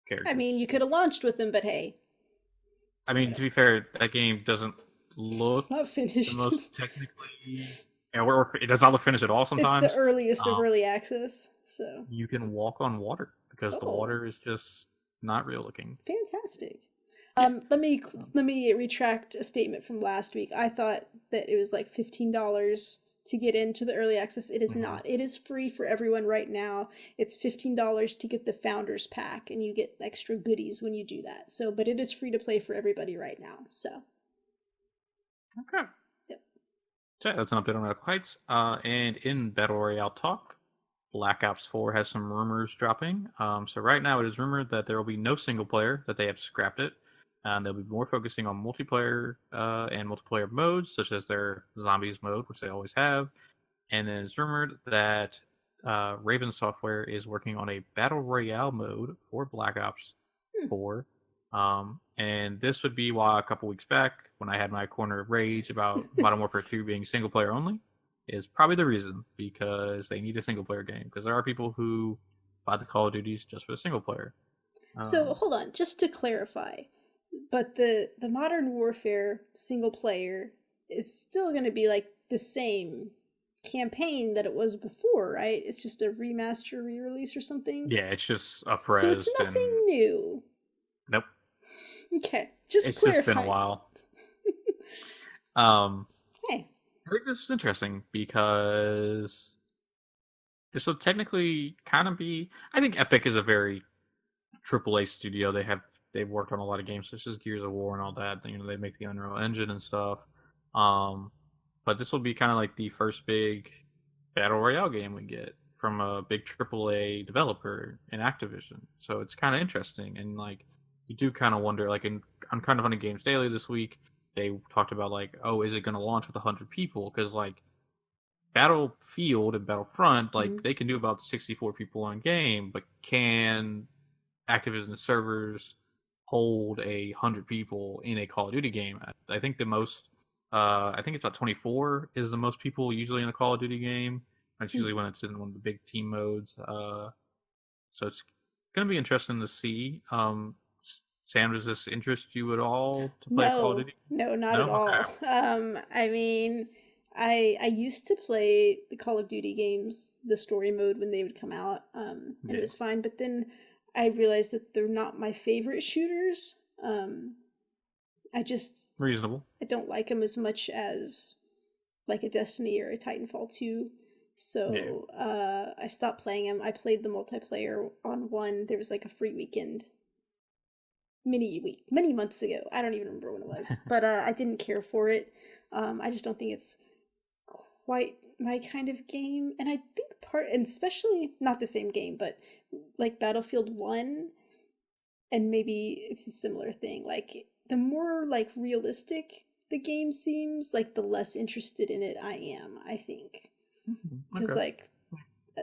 characters? I mean, you could have launched with them, but hey. I mean, to be fair, that game doesn't look It's not finished. the most technically. Yeah, or it does not look finished at all sometimes. It's the earliest of early access, so. You can walk on water because the Oh. water is just not real looking. Fantastic. Yeah. Let me retract a statement from last week. I thought that it was like $15 to get into the early access. It is not. It is free for everyone right now. It's $15 to get the Founders Pack, and you get extra goodies when you do that. So, but it is free to play for everybody right now. So. Okay. Yep. So that's an update on Radical Heights. And in Battle Royale talk, Black Ops 4 has some rumors dropping. So right now it is rumored that there will be no single player, that they have scrapped it. They'll be more focusing on multiplayer and multiplayer modes, such as their zombies mode, which they always have. And then it's rumored that Raven Software is working on a Battle Royale mode for Black Ops 4. And this would be why a couple weeks back, when I had my corner of rage about Modern Warfare 2 being single player only, is probably the reason, because they need a single player game. Because there are people who buy the Call of Duties just for the single player. So hold on, just to clarify, but the Modern Warfare single player is still going to be like the same campaign that it was before, right? It's just a remaster, re-release, or something. Yeah, it's just upraised. So it's nothing new. Nope. Okay, just it's clarifying. just been a while. Hey. I think this is interesting because this will technically kind of be. I think Epic is a very AAA studio. They've worked on a lot of games, such as Gears of War and all that. You know, they make the Unreal Engine and stuff. But this will be kind of like the first big Battle Royale game we get from a big AAA developer in Activision. So it's kind of interesting, and like you do kind of wonder. Like, on Kind of Funny Games Daily this week, they talked about like, oh, is it going to launch with 100 people? Because like Battlefield and Battlefront, like they can do about 64 people on game, but can Activision servers hold 100 people in a Call of Duty game? I think the most, I think it's about 24 is the most people usually in a Call of Duty game. That's usually when it's in one of the big team modes. So it's going to be interesting to see. Sam, does this interest you at all to play Call of Duty? No, not No? at all. Okay. I mean, I used to play the Call of Duty games, the story mode when they would come out, and it was fine. But then I realized that they're not my favorite shooters. I just Reasonable. I don't like them as much as like a Destiny or a Titanfall 2. So I stopped playing them. I played the multiplayer on one. There was like a free weekend many months ago. I don't even remember when it was, but I didn't care for it. I just don't think it's quite my kind of game, and I think and especially not the same game, but like Battlefield 1, and maybe it's a similar thing. Like the more like realistic the game seems, like the less interested in it I am, I think. Because like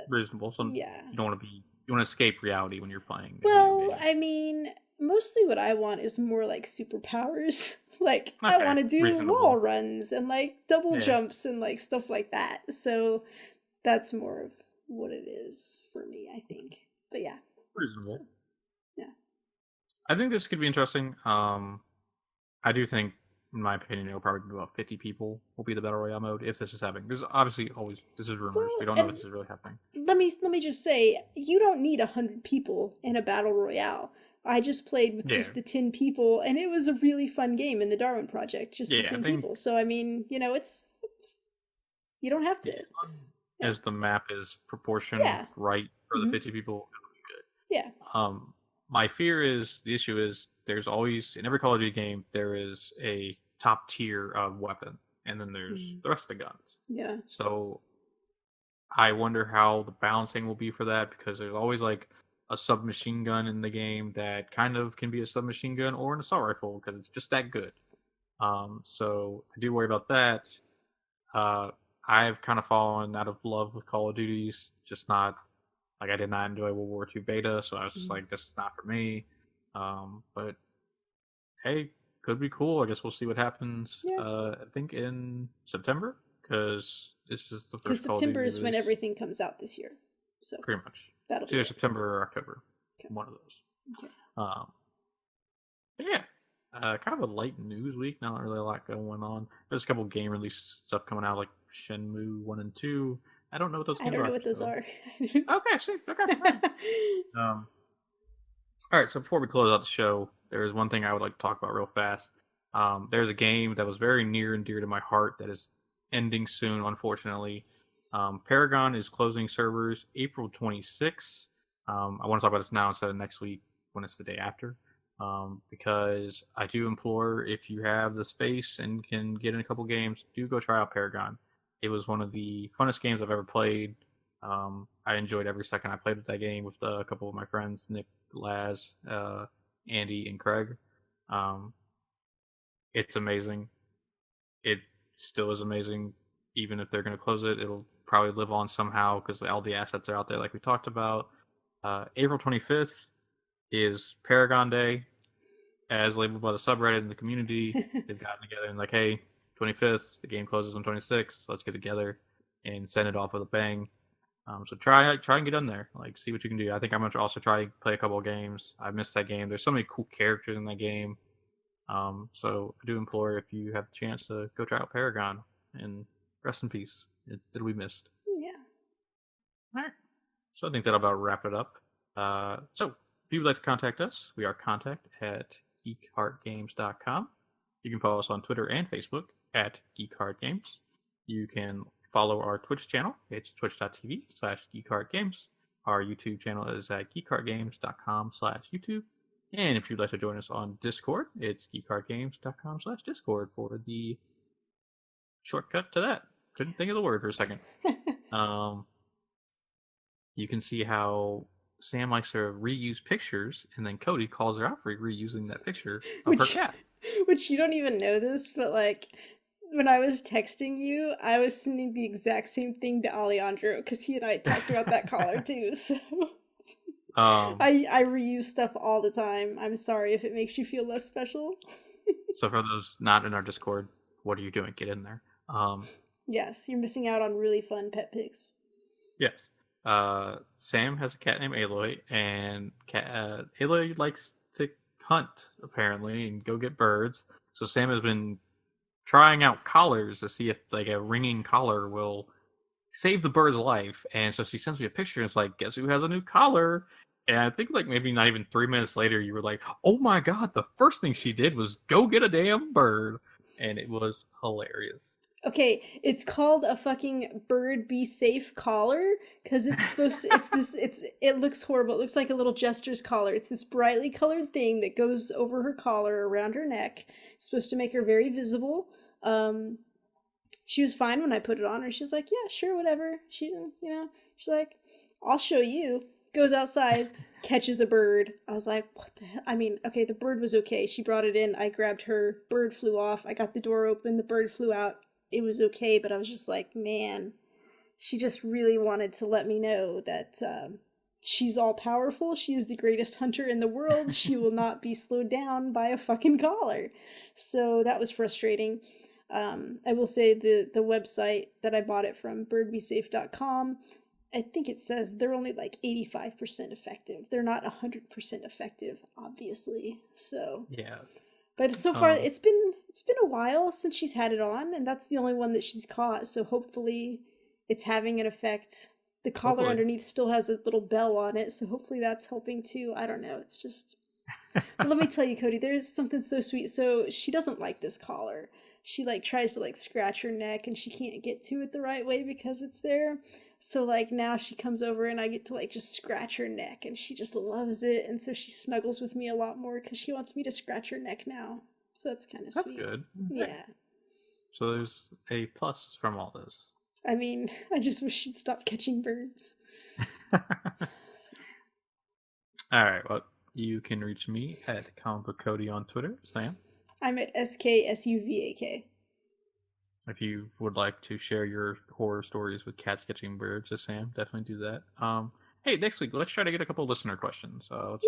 reasonable. So you don't want to be, you want to escape reality when you're playing. Well, I mean, mostly what I want is more like superpowers. Like I want to do wall runs and like double jumps and like stuff like that. So that's more of what it is for me, I think. But yeah. Reasonable. So, yeah. I think this could be interesting. I do think, in my opinion, it'll probably be about 50 people will be the Battle Royale mode if this is happening. There's obviously always, this is rumors. Well, we don't know if this is really happening. Let me just say, you don't need 100 people in a Battle Royale. I just played with just the 10 people, and it was a really fun game in the Darwin Project, just the 10 people. So, I mean, you know, it's you don't have to. As the map is proportioned right for the 50 people, it'll be good. Yeah. My fear is, the issue is, there's always, in every Call of Duty game, there is a top tier of weapon, and then there's the rest of the guns. Yeah. So, I wonder how the balancing will be for that, because there's always like a submachine gun in the game that kind of can be a submachine gun or an assault rifle because it's just that good. So I do worry about that. I've kind of fallen out of love with Call of Duties, just not like, I did not enjoy World War II beta, so I was just like, this is not for me. But hey, could be cool. I guess we'll see what happens. I think in September, because this is the first. Because September is when everything comes out this year. So pretty much. That'll be September or October. Okay. One of those. Okay. But yeah, kind of a light news week. Not really a lot going on. There's a couple game release stuff coming out, like Shenmue 1 and 2. I don't know what those games are. I don't know what those are. Okay, see. Okay. All right, so before we close out the show, there is one thing I would like to talk about real fast. There's a game that was very near and dear to my heart that is ending soon, unfortunately. Paragon is closing servers April 26th. I want to talk about this now instead of next week when it's the day after. Because I do implore, if you have the space and can get in a couple games, do go try out Paragon. It was one of the funnest games I've ever played. I enjoyed every second I played with that game with a couple of my friends, Nick, Laz, Andy, and Craig. It's amazing. It still is amazing. Even if they're going to close it, it'll probably live on somehow because all the assets are out there like we talked about. April 25th is Paragon Day, as labeled by the subreddit and the community. They've gotten together and like, hey, 25th, the game closes on 26th. Let's get together and send it off with a bang. So try and get in there. Like, see what you can do. I think I'm going to also try and play a couple of games. I missed that game. There's so many cool characters in that game. So I do implore, if you have the chance, to go try out Paragon, and rest in peace. It'll be missed. Yeah. All right. So I think that'll about wrap it up. So if you would like to contact us, we are contact@geekheartgames.com. You can follow us on Twitter and Facebook at Geek Heart Games. You can follow our Twitch channel. It's twitch.tv/geekheartgames. Our YouTube channel is at geekheartgames.com/YouTube. And if you'd like to join us on Discord, it's geekheartgames.com/Discord for the shortcut to that. Couldn't think of the word for a second. You can see how Sam likes to reuse pictures, and then Cody calls her out for reusing that picture of her cat. Which you don't even know this, but like when I was texting you, I was sending the exact same thing to Alejandro because he and I talked about that collar too. So I reuse stuff all the time. I'm sorry if it makes you feel less special. So for those not in our Discord, what are you doing? Get in there. Yes, you're missing out on really fun pet pics. Yes. Sam has a cat named Aloy, and Aloy likes to hunt apparently and go get birds. So Sam has been trying out collars to see if like a ringing collar will save the bird's life. And so she sends me a picture and it's like, guess who has a new collar? And I think like maybe not even 3 minutes later, you were like, oh my God, the first thing she did was go get a damn bird. And it was hilarious. Okay, it's called a fucking bird be safe collar because it's supposed to, it looks horrible. It looks like a little jester's collar. It's this brightly colored thing that goes over her collar around her neck. It's supposed to make her very visible. She was fine when I put it on her. She's like, yeah, sure, whatever. She's like, I'll show you. Goes outside, catches a bird. I was like, what the hell? I mean, okay, the bird was okay. She brought it in. I grabbed her. Bird flew off. I got the door open. The bird flew out. It was okay, but I was just like, man, she just really wanted to let me know that she's all powerful. She is the greatest hunter in the world. She will not be slowed down by a fucking collar. So that was frustrating. I will say the website that I bought it from, birdbesafe.com, I think it says they're only like 85% effective. They're not 100% effective, obviously. So yeah. But so far, it's been a while since she's had it on, and that's the only one that she's caught. So hopefully, it's having an effect. The collar underneath still has a little bell on it, so hopefully that's helping too. I don't know. It's just. But let me tell you, Cody, there's something so sweet. So she doesn't like this collar. She like tries to like scratch her neck, and she can't get to it the right way because it's there. So like now she comes over and I get to like just scratch her neck and she just loves it. And so she snuggles with me a lot more because she wants me to scratch her neck now. So that's kind of sweet. That's good. Yeah. So there's a plus from all this. I mean, I just wish she'd stop catching birds. All right. Well, you can reach me at Comic Book Cody on Twitter. Sam? I'm at SKSUVAK. If you would like to share your horror stories with cats catching birds, as Sam, definitely do that. Hey, next week let's try to get a couple listener questions. Let's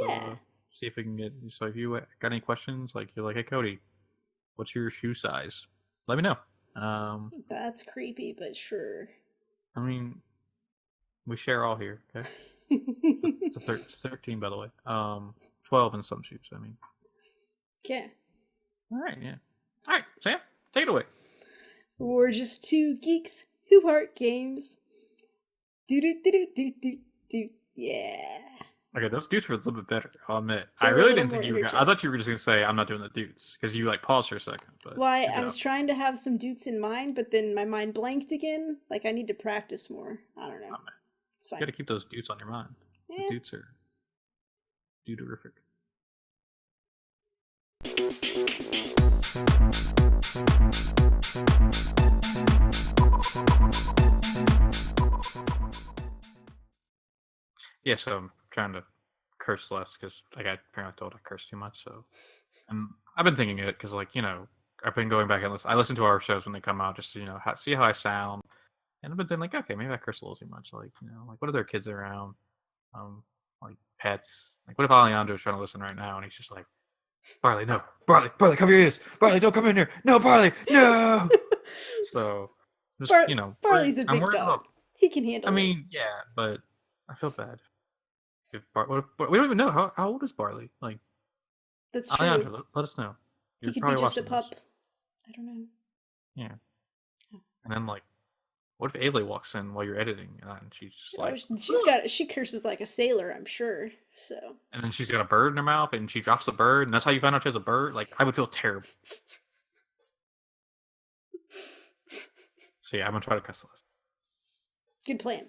see if we can get. So if you got any questions, like you're like, hey Cody, what's your shoe size? Let me know. That's creepy, but sure. I mean, we share all here. Okay. It's 13, by the way. 12 in some shoes. I mean. Okay. All right. Yeah. All right, Sam, take it away. We're just two geeks who heart games. Do. Yeah. Okay, those dudes were a little bit better, I'll admit. I really didn't think you were I thought you were just going to say, I'm not doing the dudes, because you like paused for a second. But why? I was trying to have some dudes in mind, but then my mind blanked again. Like, I need to practice more. I don't know. Oh, it's fine. You got to keep those dudes on your mind. Yeah. The dudes are dude-terrific. Yeah, so I'm trying to curse less because I got apparently told I curse too much. So, and I've been thinking it because, like, I've been going back and I listen to our shows when they come out just to see how I sound, and I've been thinking like, okay, maybe I curse a little too much. Like, like what are their kids around, like pets? Like, what if Alejandro's trying to listen right now and he's just like, Barley, no, Barley, cover your ears, Barley, don't come in here, no, Barley, no. So, just Barley's a big dog. He can handle it. I mean, yeah, but I feel bad. We don't even know how old is Barley. Like, that's true. Alejandro, let us know. He could be just a pup. I don't know. Yeah. And then like, what if Aloy walks in while you're editing and she's just like, she curses like a sailor, I'm sure. So. And then she's got a bird in her mouth and she drops the bird and that's how you find out she has a bird. Like, I would feel terrible. So yeah, I'm gonna try to cuss less. Good plan.